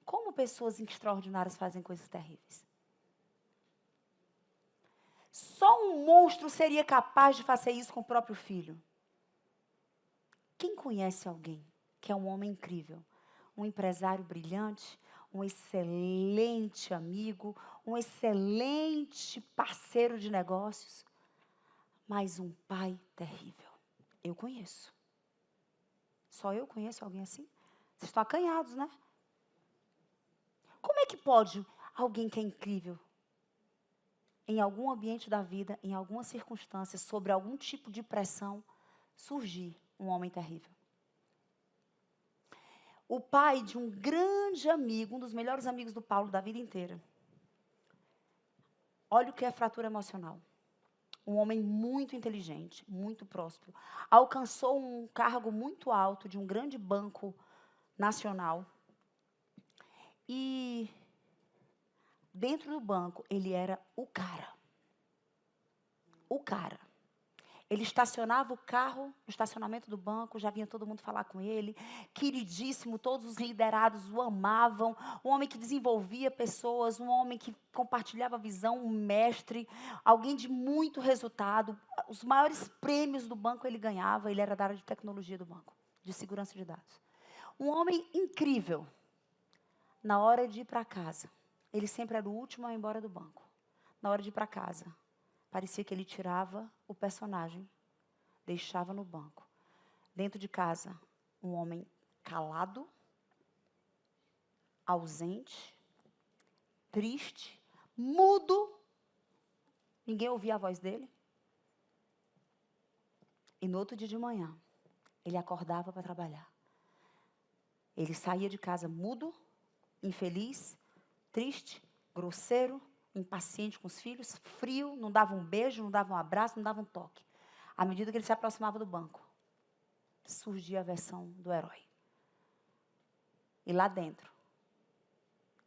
Speaker 1: Como pessoas extraordinárias fazem coisas terríveis? Só um monstro seria capaz de fazer isso com o próprio filho. Quem conhece alguém que é um homem incrível, um empresário brilhante, um excelente amigo, um excelente parceiro de negócios, mas um pai terrível? Eu conheço. Só eu conheço alguém assim? Vocês estão acanhados, né? Como é que pode alguém que é incrível, em algum ambiente da vida, em alguma circunstância, sobre algum tipo de pressão, surgir um homem terrível? O pai de um grande amigo, um dos melhores amigos do Paulo da vida inteira. Olha o que é fratura emocional. Um homem muito inteligente, muito próspero. Alcançou um cargo muito alto de um grande banco nacional. E dentro do banco, ele era o cara. O cara. Ele estacionava o carro no estacionamento do banco, já vinha todo mundo falar com ele. Queridíssimo, todos os liderados o amavam. Um homem que desenvolvia pessoas, um homem que compartilhava visão, um mestre, alguém de muito resultado. Os maiores prêmios do banco ele ganhava, ele era da área de tecnologia do banco, de segurança de dados. Um homem incrível. Na hora de ir para casa, ele sempre era o último a ir embora do banco. Na hora de ir para casa, parecia que ele tirava o personagem, deixava no banco. Dentro de casa, um homem calado, ausente, triste, mudo. Ninguém ouvia a voz dele. E no outro dia de manhã, ele acordava para trabalhar. Ele saía de casa mudo, infeliz, triste, grosseiro, impaciente com os filhos, frio, não dava um beijo, não dava um abraço, não dava um toque. À medida que ele se aproximava do banco, surgia a versão do herói. E lá dentro,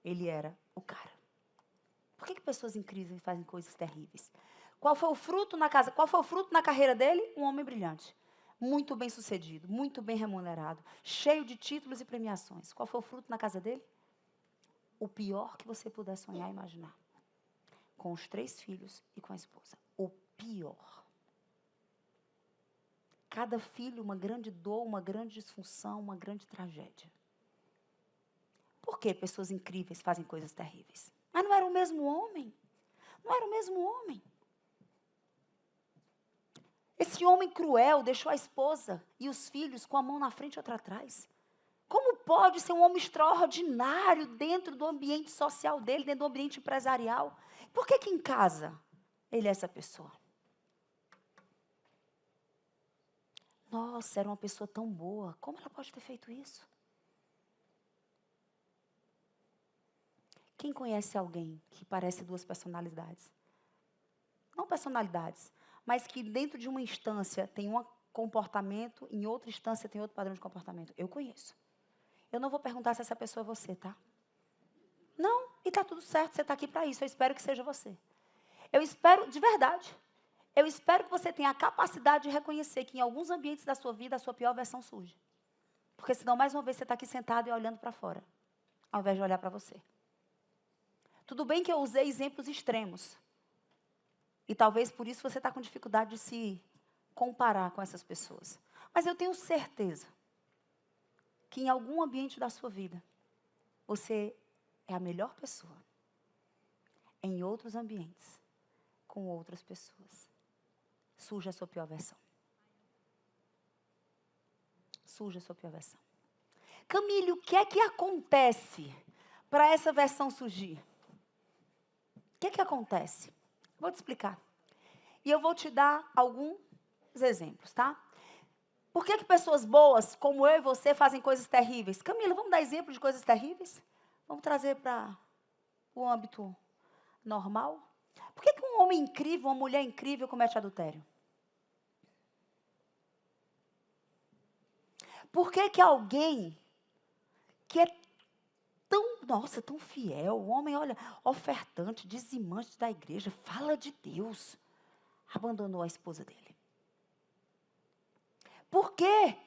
Speaker 1: ele era o cara. Por que pessoas incríveis fazem coisas terríveis? Qual foi o fruto na casa? Qual foi o fruto na carreira dele? Um homem brilhante. Muito bem sucedido, muito bem remunerado, cheio de títulos e premiações. Qual foi o fruto na casa dele? O pior que você puder sonhar e imaginar. Com os 3 filhos e com a esposa. O pior. Cada filho, uma grande dor, uma grande disfunção, uma grande tragédia. Por que pessoas incríveis fazem coisas terríveis? Mas não era o mesmo homem. Não era o mesmo homem. Esse homem cruel deixou a esposa e os filhos com a mão na frente e outra atrás. Como pode ser um homem extraordinário dentro do ambiente social dele, dentro do ambiente empresarial? Por que em casa ele é essa pessoa? Nossa, era uma pessoa tão boa. Como ela pode ter feito isso? Quem conhece alguém que parece 2 personalidades? Não personalidades, mas que dentro de uma instância tem um comportamento, em outra instância tem outro padrão de comportamento. Eu conheço. Eu não vou perguntar se essa pessoa é você, tá? Não, e está tudo certo, você está aqui para isso. Eu espero que seja você. Eu espero, de verdade, eu espero que você tenha a capacidade de reconhecer que em alguns ambientes da sua vida a sua pior versão surge. Porque senão, mais uma vez, você está aqui sentado e olhando para fora, ao invés de olhar para você. Tudo bem que eu usei exemplos extremos. E talvez por isso você está com dificuldade de se comparar com essas pessoas. Mas eu tenho certeza que em algum ambiente da sua vida, você é a melhor pessoa. Em outros ambientes, com outras pessoas, surge a sua pior versão. Surge a sua pior versão. Camille, o que é que acontece para essa versão surgir? O que é que acontece? Vou te explicar. E eu vou te dar alguns exemplos, tá? Por que pessoas boas, como eu e você, fazem coisas terríveis? Camila, vamos dar exemplo de coisas terríveis? Vamos trazer para o âmbito normal? Por que um homem incrível, uma mulher incrível comete adultério? Por que alguém que é tão fiel, o homem, olha, ofertante, dizimante da igreja, fala de Deus, abandonou a esposa dele? Por que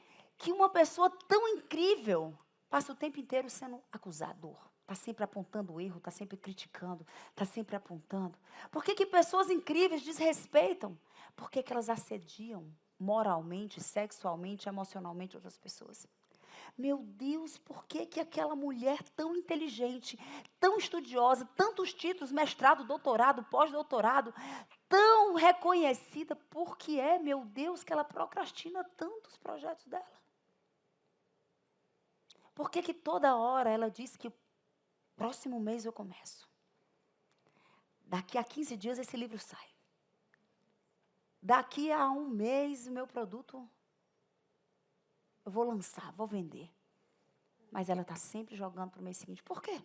Speaker 1: uma pessoa tão incrível passa o tempo inteiro sendo acusador? Está sempre apontando o erro, está sempre criticando, está sempre apontando. Por que pessoas incríveis desrespeitam? Por que elas assediam moralmente, sexualmente, emocionalmente outras pessoas? Meu Deus, por que aquela mulher tão inteligente, tão estudiosa, tantos títulos, mestrado, doutorado, pós-doutorado, tão reconhecida, por que meu Deus, que ela procrastina tantos projetos dela? Por que toda hora ela diz que próximo mês eu começo? Daqui a 15 dias esse livro sai. Daqui a um mês o meu produto eu vou lançar, vou vender. Mas ela está sempre jogando para o mês seguinte. Por quê?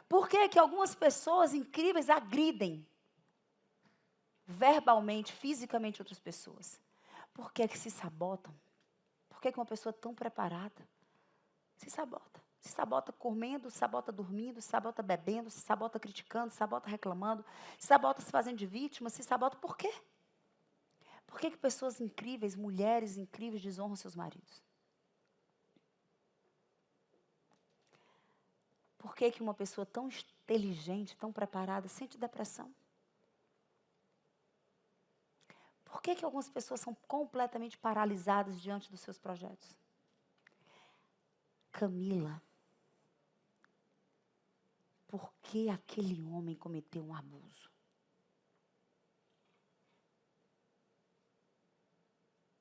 Speaker 1: Por que algumas pessoas incríveis agridem verbalmente, fisicamente outras pessoas? Por que se sabotam? Por que uma pessoa tão preparada se sabota, Se sabota comendo, se sabota dormindo, se sabota bebendo, se sabota criticando, se sabota reclamando, se sabota se fazendo de vítima, se sabota por quê? Por que pessoas incríveis, mulheres incríveis desonram seus maridos? Por que uma pessoa tão inteligente, tão preparada, sente depressão? Por que algumas pessoas são completamente paralisadas diante dos seus projetos? Camila, por que aquele homem cometeu um abuso?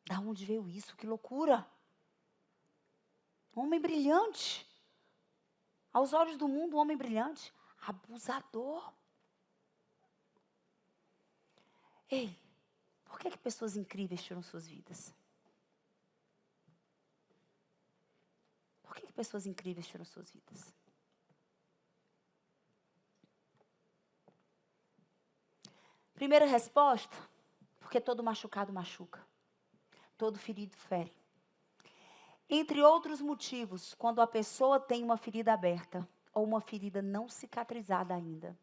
Speaker 1: Da onde veio isso? Que loucura! Um homem brilhante. Aos olhos do mundo, um homem brilhante. Abusador. Ei, por que pessoas incríveis tiram suas vidas? Por que pessoas incríveis tiram suas vidas? Primeira resposta, porque todo machucado machuca. Todo ferido fere. Entre outros motivos, quando a pessoa tem uma ferida aberta, ou uma ferida não cicatrizada ainda,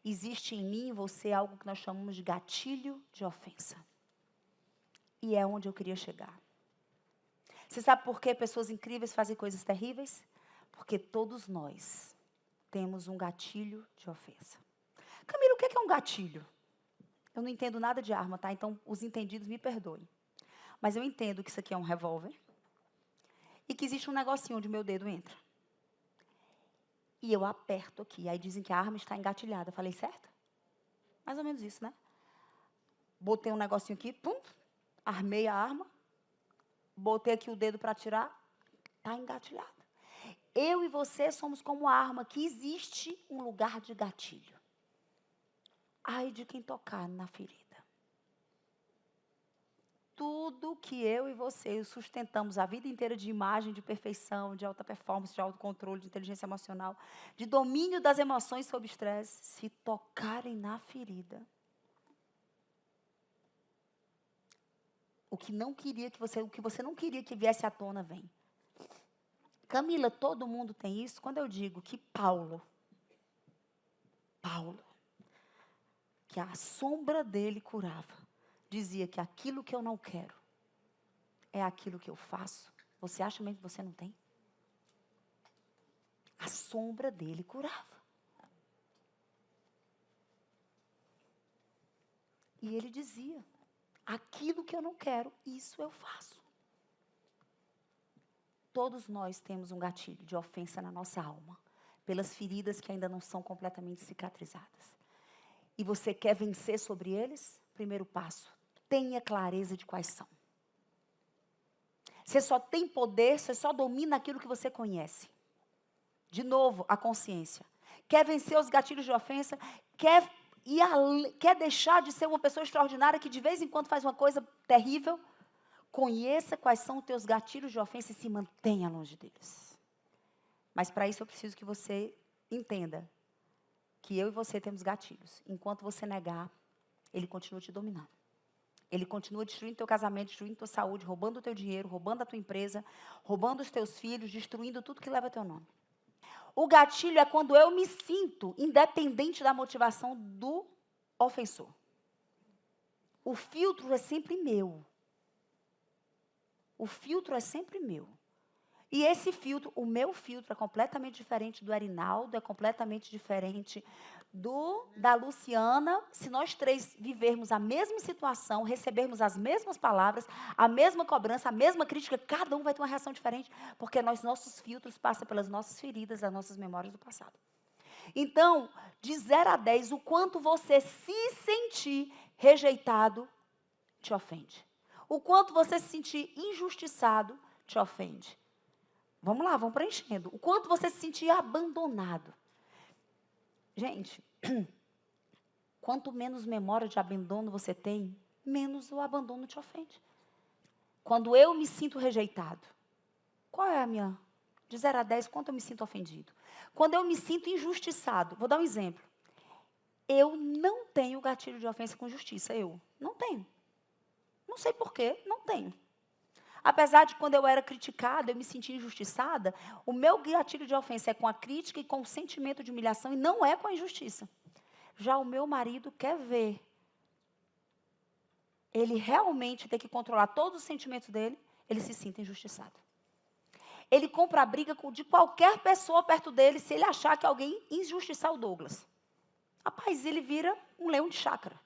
Speaker 1: existe em mim e você algo que nós chamamos de gatilho de ofensa. E é onde eu queria chegar. Você sabe por que pessoas incríveis fazem coisas terríveis? Porque todos nós temos um gatilho de ofensa. Camila, o que é um gatilho? Eu não entendo nada de arma, tá? Então, os entendidos me perdoem. Mas eu entendo que isso aqui é um revólver. E que existe um negocinho onde o meu dedo entra. E eu aperto aqui. Aí dizem que a arma está engatilhada. Falei certo? Mais ou menos isso, né? Botei um negocinho aqui, pum, armei a arma. Botei aqui o dedo para atirar. Está engatilhado. Eu e você somos como a arma, que existe um lugar de gatilho. Ai de quem tocar na ferida. Tudo que eu e você sustentamos a vida inteira de imagem, de perfeição, de alta performance, de autocontrole, de inteligência emocional, de domínio das emoções sob estresse, se tocarem na ferida. O que você não queria que viesse à tona, vem. Camila, todo mundo tem isso? Quando eu digo que Paulo, que a sombra dele curava, dizia que aquilo que eu não quero é aquilo que eu faço. Você acha mesmo que você não tem? A sombra dele curava. E ele dizia, aquilo que eu não quero, isso eu faço. Todos nós temos um gatilho de ofensa na nossa alma, pelas feridas que ainda não são completamente cicatrizadas. E você quer vencer sobre eles? Primeiro passo, tenha clareza de quais são. Você só tem poder, você só domina aquilo que você conhece. De novo, a consciência. Quer vencer os gatilhos de ofensa? Quer deixar de ser uma pessoa extraordinária que de vez em quando faz uma coisa terrível? Conheça quais são os teus gatilhos de ofensa e se mantenha longe deles. Mas para isso eu preciso que você entenda que eu e você temos gatilhos. Enquanto você negar, ele continua te dominando. Ele continua destruindo teu casamento, destruindo tua saúde, roubando o teu dinheiro, roubando a tua empresa, roubando os teus filhos, destruindo tudo que leva teu nome. O gatilho é quando eu me sinto independente da motivação do ofensor. O filtro é sempre meu. O filtro é sempre meu. E esse filtro, o meu filtro é completamente diferente do Arinaldo, é completamente diferente da Luciana. Se nós três vivermos a mesma situação, recebermos as mesmas palavras, a mesma cobrança, a mesma crítica, cada um vai ter uma reação diferente, porque nossos filtros passam pelas nossas feridas, as nossas memórias do passado. Então, de 0 a 10, o quanto você se sentir rejeitado te ofende. O quanto você se sentir injustiçado te ofende. Vamos lá, vamos preenchendo. O quanto você se sentir abandonado. Gente, quanto menos memória de abandono você tem, menos o abandono te ofende. Quando eu me sinto rejeitado, qual é a minha? De 0 a 10, quanto eu me sinto ofendido? Quando eu me sinto injustiçado, vou dar um exemplo. Eu não tenho gatilho de ofensa com justiça, eu não tenho. Não sei porquê, não tenho. Apesar de quando eu era criticada, eu me sentia injustiçada, o meu gatilho de ofensa é com a crítica e com o sentimento de humilhação e não é com a injustiça. Já o meu marido quer ver ele realmente ter que controlar todos os sentimentos dele, ele se sinta injustiçado. Ele compra a briga de qualquer pessoa perto dele se ele achar que alguém injustiçar o Douglas. Rapaz, ele vira um leão de chácara.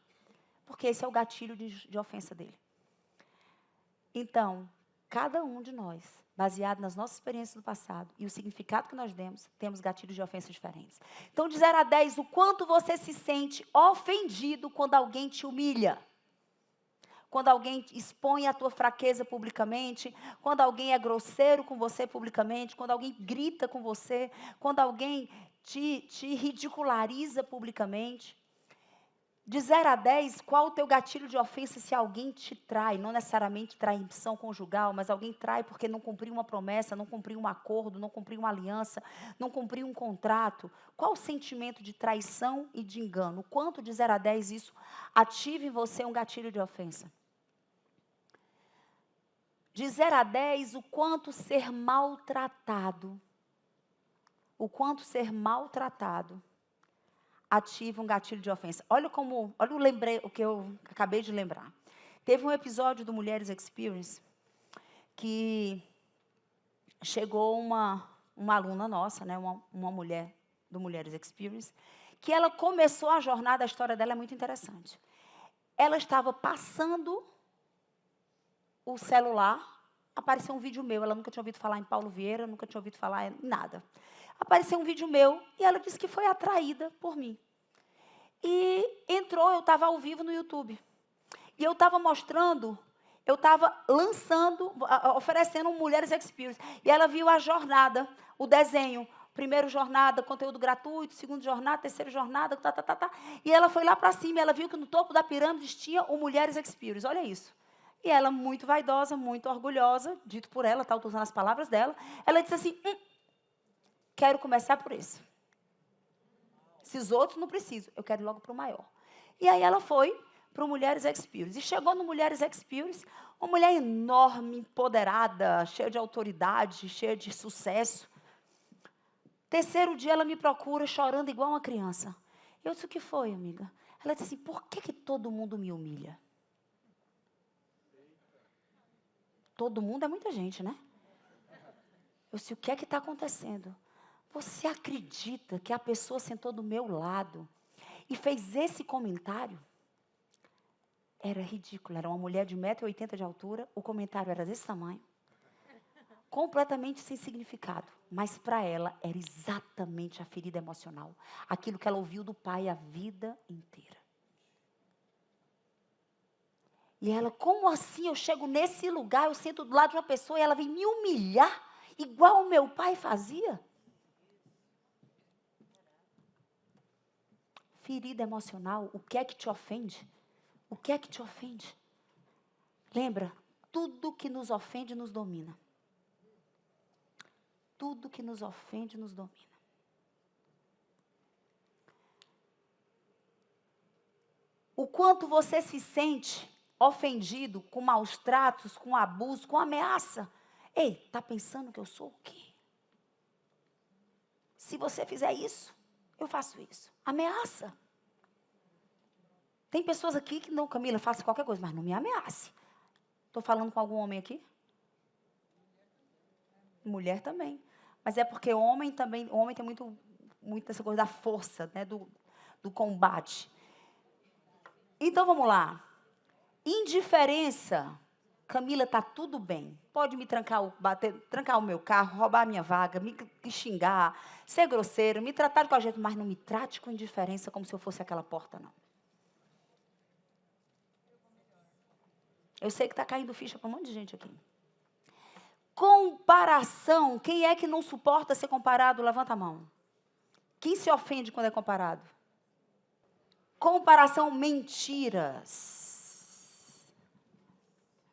Speaker 1: Porque esse é o gatilho de ofensa dele. Então, cada um de nós, baseado nas nossas experiências do passado e o significado que nós demos, temos gatilhos de ofensa diferentes. Então, de 0 a 10, o quanto você se sente ofendido quando alguém te humilha? Quando alguém expõe a tua fraqueza publicamente, quando alguém é grosseiro com você publicamente, quando alguém grita com você, quando alguém te ridiculariza publicamente. De 0 a 10, qual o teu gatilho de ofensa se alguém te trai? Não necessariamente traição conjugal, mas alguém trai porque não cumpriu uma promessa, não cumpriu um acordo, não cumpriu uma aliança, não cumpriu um contrato. Qual o sentimento de traição e de engano? Quanto de 0 a 10 isso ativa em você um gatilho de ofensa? De 0 a 10, o quanto ser maltratado ativa um gatilho de ofensa. Olha o que eu acabei de lembrar. Teve um episódio do Mulheres Experience que chegou uma aluna nossa, né, uma mulher do Mulheres Experience, que ela começou a jornada, a história dela é muito interessante. Ela estava passando o celular, apareceu um vídeo meu, ela nunca tinha ouvido falar em Paulo Vieira, nunca tinha ouvido falar em nada. Apareceu um vídeo meu e ela disse que foi atraída por mim. E entrou, eu estava ao vivo no YouTube. E eu estava mostrando, eu estava lançando, oferecendo Mulheres Experience. E ela viu a jornada, o desenho. Primeiro jornada, conteúdo gratuito, segundo jornada, terceira jornada, E ela foi lá para cima, ela viu que no topo da pirâmide tinha o Mulheres Experience. Olha isso. E ela, muito vaidosa, muito orgulhosa, dito por ela, está usando as palavras dela, ela disse assim, quero começar por esse. Esses outros não preciso, eu quero ir logo para o maior. E aí ela foi para o Mulheres Experience. E chegou no Mulheres Experience, uma mulher enorme, empoderada, cheia de autoridade, cheia de sucesso. Terceiro dia ela me procura chorando igual uma criança. Eu disse, o que foi, amiga? Ela disse assim, por que todo mundo me humilha? Todo mundo é muita gente, né? Eu disse, o que é que está acontecendo? Você acredita que a pessoa sentou do meu lado e fez esse comentário? Era ridículo, era uma mulher de 1,80 m de altura, o comentário era desse tamanho. Completamente sem significado, mas para ela era exatamente a ferida emocional. Aquilo que ela ouviu do pai a vida inteira. E ela, como assim eu chego nesse lugar, eu sento do lado de uma pessoa e ela vem me humilhar, igual o meu pai fazia? Ferida emocional, o que é que te ofende? O que é que te ofende? Lembra, tudo que nos ofende nos domina. Tudo que nos ofende nos domina. O quanto você se sente ofendido com maus tratos, com abuso, com ameaça. Ei, está pensando que eu sou o quê? Se você fizer isso, eu faço isso. Ameaça. Tem pessoas aqui que não, Camila, faça qualquer coisa, mas não me ameace. Estou falando com algum homem aqui? Mulher também. Mas é porque o homem tem muito essa coisa da força, né, do combate. Então, vamos lá. Indiferença. Camila, está tudo bem. Pode me trancar o meu carro, roubar a minha vaga, me xingar, ser grosseiro, me tratar de qualquer jeito, mas não me trate com indiferença como se eu fosse aquela porta, não. Eu sei que está caindo ficha para um monte de gente aqui. Comparação. Quem é que não suporta ser comparado? Levanta a mão. Quem se ofende quando é comparado? Comparação, mentiras.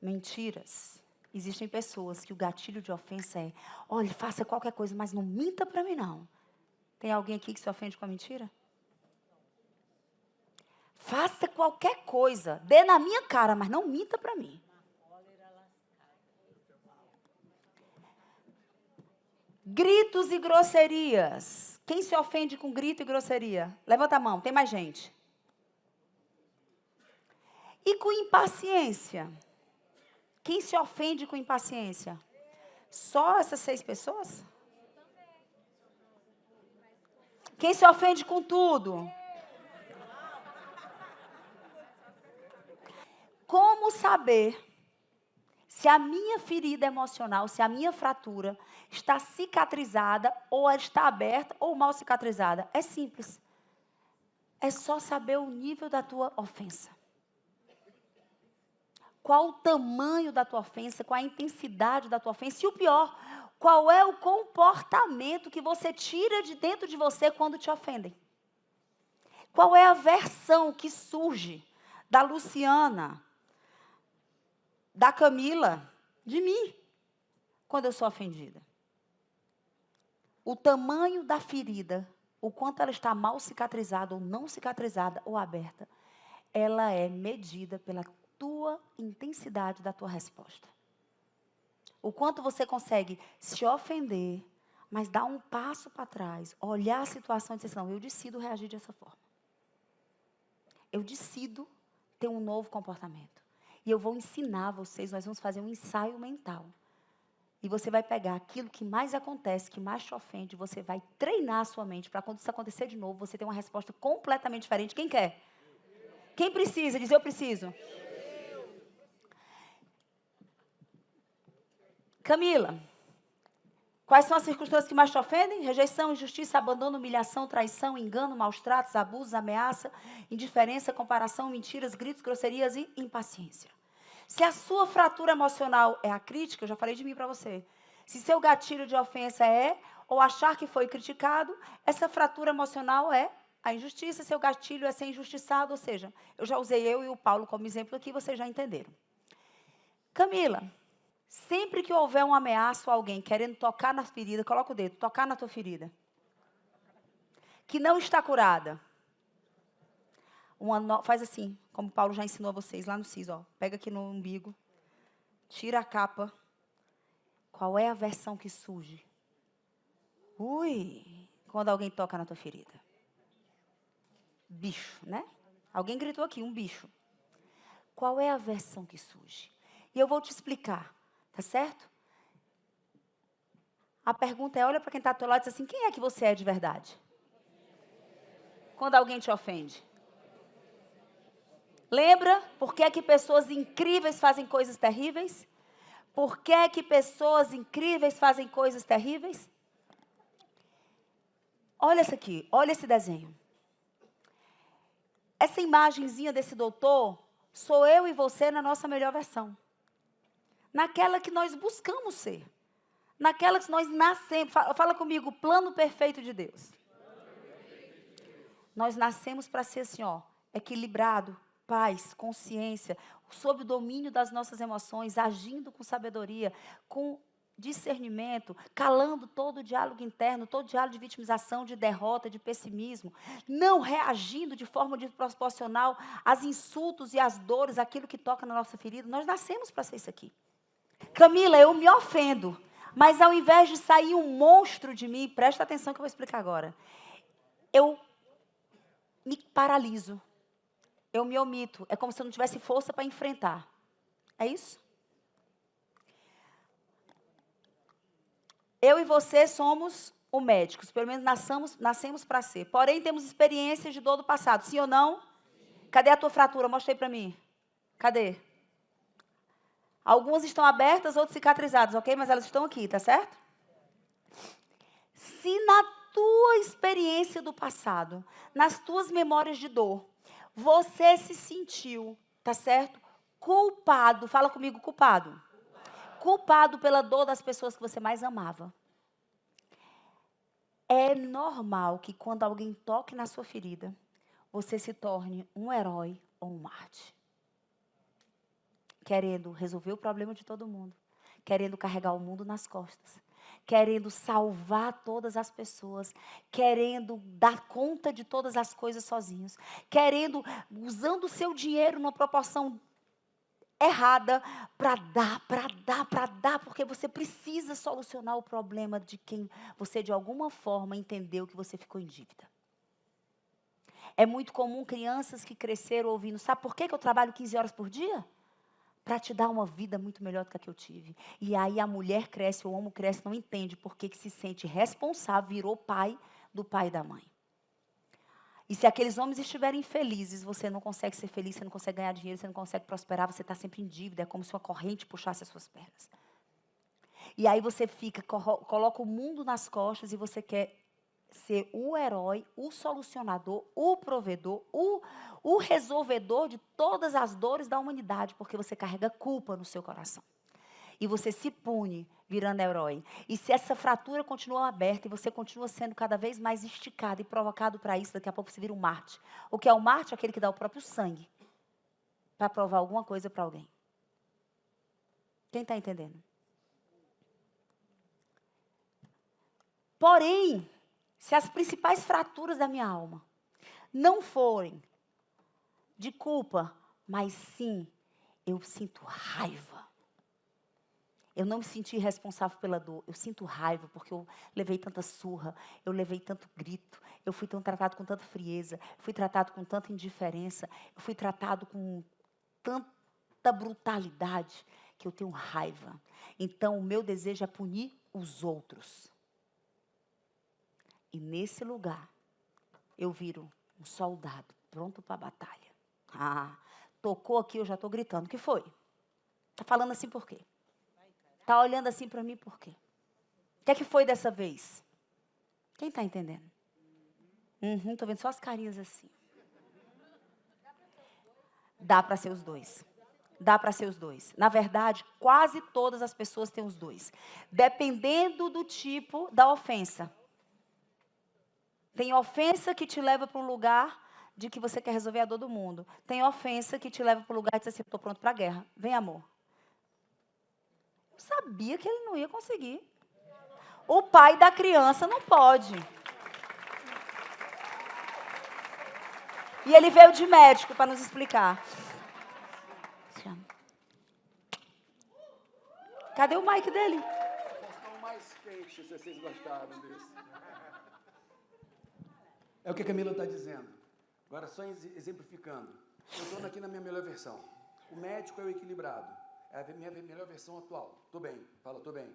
Speaker 1: Mentiras. Existem pessoas que o gatilho de ofensa é, olha, faça qualquer coisa, mas não minta para mim, não. Tem alguém aqui que se ofende com a mentira? Faça qualquer coisa, dê na minha cara, mas não minta para mim. Gritos e grosserias. Quem se ofende com grito e grosseria? Levanta a mão, tem mais gente. E com impaciência? Quem se ofende com impaciência? Só essas 6 pessoas? Quem se ofende com tudo? Como saber se a minha ferida emocional, se a minha fratura está cicatrizada ou está aberta ou mal cicatrizada? É simples. É só saber o nível da tua ofensa. Qual o tamanho da tua ofensa, qual a intensidade da tua ofensa e o pior, qual é o comportamento que você tira de dentro de você quando te ofendem? Qual é a versão que surge da Luciana, da Camila, de mim, quando eu sou ofendida? O tamanho da ferida, o quanto ela está mal cicatrizada ou não cicatrizada ou aberta, ela é medida pela tua intensidade da tua resposta. O quanto você consegue se ofender, mas dar um passo para trás, olhar a situação e dizer assim, não, eu decido reagir dessa forma. Eu decido ter um novo comportamento. E eu vou ensinar vocês, nós vamos fazer um ensaio mental. E você vai pegar aquilo que mais acontece, que mais te ofende, você vai treinar a sua mente para quando isso acontecer de novo, você ter uma resposta completamente diferente. Quem quer? Quem precisa? Diz eu preciso. Camila, quais são as circunstâncias que mais te ofendem? Rejeição, injustiça, abandono, humilhação, traição, engano, maus tratos, abusos, ameaça, indiferença, comparação, mentiras, gritos, grosserias e impaciência. Se a sua fratura emocional é a crítica, eu já falei de mim para você. Se seu gatilho de ofensa é, ou achar que foi criticado, essa fratura emocional é a injustiça, seu gatilho é ser injustiçado, ou seja, eu já usei eu e o Paulo como exemplo aqui, vocês já entenderam. Camila, sempre que houver uma ameaça ou alguém querendo tocar na ferida, coloca o dedo, tocar na tua ferida, que não está curada, faz assim, como Paulo já ensinou a vocês lá no CIS, ó, pega aqui no umbigo, tira a capa, qual é a versão que surge? Quando alguém toca na tua ferida. Bicho, né? Alguém gritou aqui, um bicho. Qual é a versão que surge? E eu vou te explicar, tá certo? A pergunta é, olha para quem está ao teu lado e diz assim, quem é que você é de verdade? Quando alguém te ofende. Lembra por que é que pessoas incríveis fazem coisas terríveis? Por que é que pessoas incríveis fazem coisas terríveis? Olha isso aqui, olha esse desenho. Essa imagenzinha desse doutor, sou eu e você na nossa melhor versão. Naquela que nós buscamos ser. Naquela que nós nascemos. Fala comigo, plano perfeito de Deus. Nós nascemos para ser assim, ó, equilibrado, paz, consciência, sob o domínio das nossas emoções, agindo com sabedoria, com discernimento, calando todo o diálogo interno, todo o diálogo de vitimização, de derrota, de pessimismo, não reagindo de forma desproporcional às insultos e às dores, aquilo que toca na nossa ferida. Nós nascemos para ser isso aqui. Camila, eu me ofendo, mas ao invés de sair um monstro de mim, presta atenção que eu vou explicar agora, eu me paraliso. Eu me omito. É como se eu não tivesse força para enfrentar. É isso? Eu e você somos o médicos. Pelo menos nascemos para ser. Porém, temos experiências de dor do passado. Sim ou não? Cadê a tua fratura? Mostra aí para mim. Cadê? Algumas estão abertas, outras cicatrizadas, ok? Mas elas estão aqui, tá certo? Se na tua experiência do passado, nas tuas memórias de dor, você se sentiu, tá certo? Culpado, fala comigo, culpado. Culpado pela dor das pessoas que você mais amava. É normal que quando alguém toque na sua ferida, você se torne um herói ou um Marte. Querendo resolver o problema de todo mundo. Querendo carregar o mundo nas costas. Querendo salvar todas as pessoas, querendo dar conta de todas as coisas sozinhos, querendo, usando o seu dinheiro numa proporção errada para dar, porque você precisa solucionar o problema de quem você, de alguma forma, entendeu que você ficou em dívida. É muito comum crianças que cresceram ouvindo, sabe por que eu trabalho 15 horas por dia? Para te dar uma vida muito melhor do que a que eu tive. E aí a mulher cresce, o homem cresce, não entende por que se sente responsável, virou pai do pai e da mãe. E se aqueles homens estiverem felizes, você não consegue ser feliz, você não consegue ganhar dinheiro, você não consegue prosperar, você está sempre em dívida, é como se uma corrente puxasse as suas pernas. E aí você fica, coloca o mundo nas costas e você quer ser o herói, o solucionador, o provedor, o resolvedor de todas as dores da humanidade, porque você carrega culpa no seu coração. E você se pune virando herói. E se essa fratura continua aberta e você continua sendo cada vez mais esticado e provocado para isso, daqui a pouco você vira um Marte. O que é o Marte? Aquele que dá o próprio sangue para provar alguma coisa para alguém. Quem está entendendo? Porém, se as principais fraturas da minha alma não forem de culpa, mas sim, eu sinto raiva. Eu não me senti responsável pela dor. Eu sinto raiva porque eu levei tanta surra, eu levei tanto grito, eu fui tão tratado com tanta frieza, fui tratado com tanta indiferença, eu fui tratado com tanta brutalidade que eu tenho raiva. Então, o meu desejo é punir os outros. E nesse lugar, eu viro um soldado pronto para a batalha. Ah, tocou aqui, eu já estou gritando. O que foi? Está falando assim por quê? Está olhando assim para mim por quê? O que é que foi dessa vez? Quem está entendendo? Estou vendo só as carinhas assim. Dá para ser os dois. Dá para ser os dois. Na verdade, quase todas as pessoas têm os dois. Dependendo do tipo da ofensa. Tem ofensa que te leva para um lugar de que você quer resolver a dor do mundo. Tem ofensa que te leva para um lugar de dizer assim, estou pronto para a guerra. Vem, amor. Eu sabia que ele não ia conseguir. O pai da criança não pode. E ele veio de médico para nos explicar. Cadê o mic dele?
Speaker 2: Estão mais quentes, se vocês gostaram desse. É o que a Camila está dizendo. Agora, só exemplificando. Eu estou aqui na minha melhor versão. O médico é o equilibrado. É a minha melhor versão atual. Estou bem. Fala, estou bem.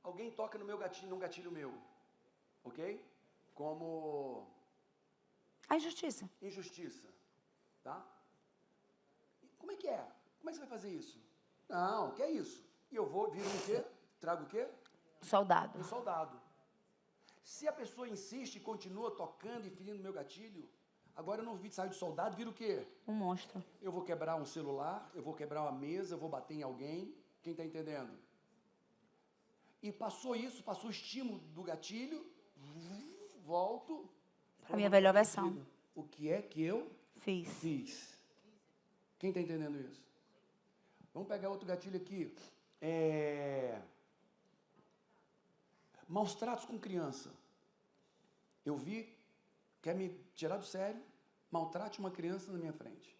Speaker 2: Alguém toca no meu gatilho, num gatilho meu. Ok? Como...
Speaker 1: A injustiça.
Speaker 2: Injustiça. Tá? Como é que é? Como é que você vai fazer isso? Não, que é isso? E eu vou, viro o quê? Trago o quê?
Speaker 1: Soldado.
Speaker 2: Um soldado. Se a pessoa insiste e continua tocando e ferindo meu gatilho, agora eu não saio de soldado, viro o quê?
Speaker 1: Um monstro.
Speaker 2: Eu vou quebrar um celular, eu vou quebrar uma mesa, eu vou bater em alguém. Quem está entendendo? E passou isso, passou o estímulo do gatilho, volto.
Speaker 1: Para minha melhor versão.
Speaker 2: O que é que eu fiz? Quem está entendendo isso? Vamos pegar outro gatilho aqui. Maus tratos com criança. Eu vi, quer me tirar do sério, maltrate uma criança na minha frente.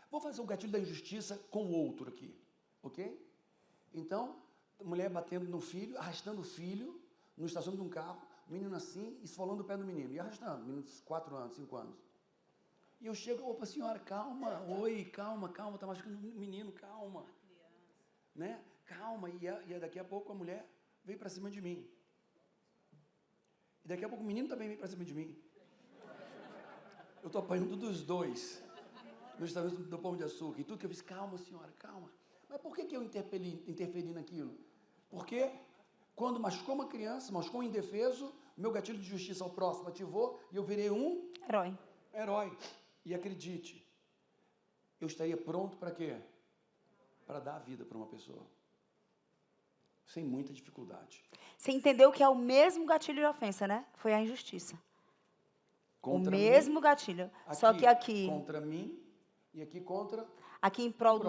Speaker 2: Vou fazer o gatilho da injustiça com o outro aqui, ok? Então, mulher batendo no filho, arrastando o filho no estacionamento de um carro, o menino assim, esfolando o pé do menino, e arrastando, menino de 4 anos, 5 anos. E eu chego, opa, senhora, calma, oi, calma, tá machucando o menino, calma. Né? Calma, e daqui a pouco a mulher veio para cima de mim. E daqui a pouco o menino também veio para cima de mim. Eu estou apanhando dos dois. No estabelecimento do Pão de Açúcar. E tudo que eu fiz, calma, senhora, calma. Mas por que eu interferi naquilo? Porque quando machucou uma criança, machucou um indefeso, meu gatilho de justiça ao próximo ativou e eu virei um herói. E acredite, eu estaria pronto para quê? Para dar a vida para uma pessoa. Sem muita dificuldade.
Speaker 1: Você entendeu que é o mesmo gatilho de ofensa, né? Foi a injustiça.
Speaker 2: Contra
Speaker 1: o mesmo
Speaker 2: mim,
Speaker 1: gatilho.
Speaker 2: Aqui,
Speaker 1: só que aqui...
Speaker 2: Contra mim e aqui contra
Speaker 1: aqui em prol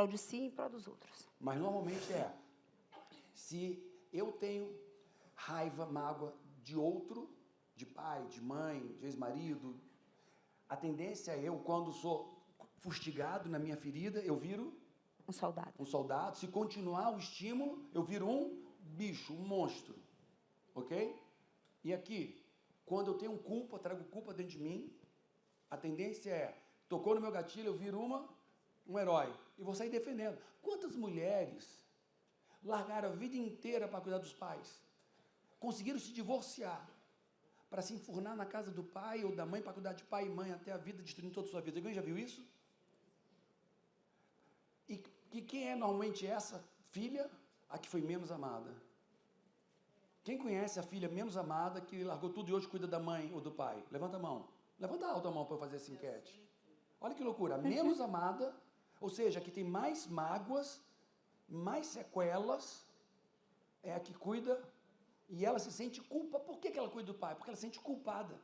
Speaker 1: de si e em prol dos outros.
Speaker 2: Mas normalmente se eu tenho raiva, mágoa de outro, de pai, de mãe, de ex-marido, a tendência é eu, quando sou fustigado na minha ferida, eu viro
Speaker 1: Um soldado.
Speaker 2: um soldado. Se continuar o estímulo, eu viro um bicho, um monstro. Ok? E aqui, quando eu tenho culpa, trago culpa dentro de mim, a tendência é, tocou no meu gatilho, eu viro um herói. E vou sair defendendo. Quantas mulheres largaram a vida inteira para cuidar dos pais? Conseguiram se divorciar para se enfurnar na casa do pai ou da mãe para cuidar de pai e mãe até a vida, destruindo toda a sua vida. Alguém já viu isso? E quem é normalmente essa filha? A que foi menos amada. Quem conhece a filha menos amada que largou tudo e hoje cuida da mãe ou do pai? Levanta a mão. Levanta alta a mão para eu fazer essa enquete. Olha que loucura. A menos amada, ou seja, a que tem mais mágoas, mais sequelas, é a que cuida e ela se sente culpa. Por que ela cuida do pai? Porque ela se sente culpada.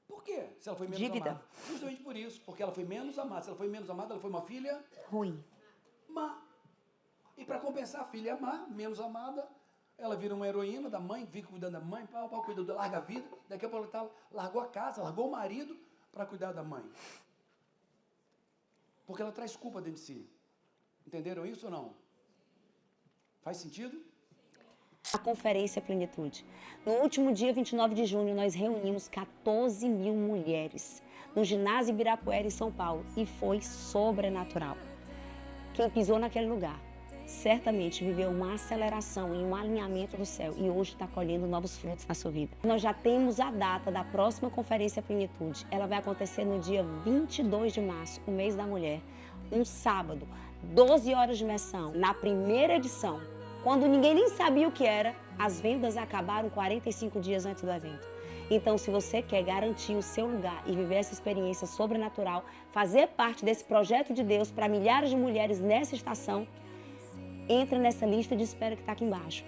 Speaker 2: Por quê? Se ela foi menos amada. Justamente por isso. Porque ela foi menos amada. Se ela foi menos amada, ela foi uma filha
Speaker 1: ruim.
Speaker 2: Má. E para compensar a filha má, menos amada, ela vira uma heroína da mãe, fica cuidando da mãe, cuida dela, larga a vida, daqui a pouco ela largou a casa, largou o marido para cuidar da mãe. Porque ela traz culpa dentro de si. Entenderam isso ou não? Faz sentido?
Speaker 3: A Conferência Plenitude. No último dia 29 de junho, nós reunimos 14 mil mulheres no ginásio Ibirapuera, em São Paulo, e foi sobrenatural. Quem pisou naquele lugar certamente viveu uma aceleração e um alinhamento do céu e hoje está colhendo novos frutos na sua vida. Nós já temos a data da próxima Conferência Plenitude. Ela vai acontecer no dia 22 de março, o mês da mulher, um sábado, 12 horas de imersão. Na primeira edição, quando ninguém nem sabia o que era, as vendas acabaram 45 dias antes do evento. Então, se você quer garantir o seu lugar e viver essa experiência sobrenatural, fazer parte desse projeto de Deus para milhares de mulheres nessa estação, entra nessa lista de espera que está aqui embaixo,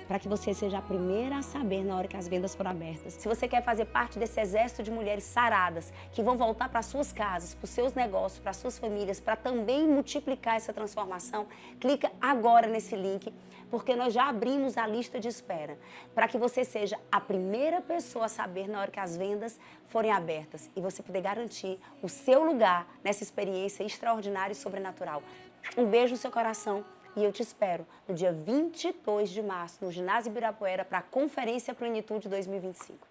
Speaker 3: para que você seja a primeira a saber na hora que as vendas forem abertas. Se você quer fazer parte desse exército de mulheres saradas, que vão voltar para suas casas, para os seus negócios, para suas famílias, para também multiplicar essa transformação, clica agora nesse link, porque nós já abrimos a lista de espera, para que você seja a primeira pessoa a saber na hora que as vendas forem abertas e você poder garantir o seu lugar nessa experiência extraordinária e sobrenatural. Um beijo no seu coração. E eu te espero no dia 22 de março, no Ginásio Ibirapuera, para a Conferência Plenitude 2025.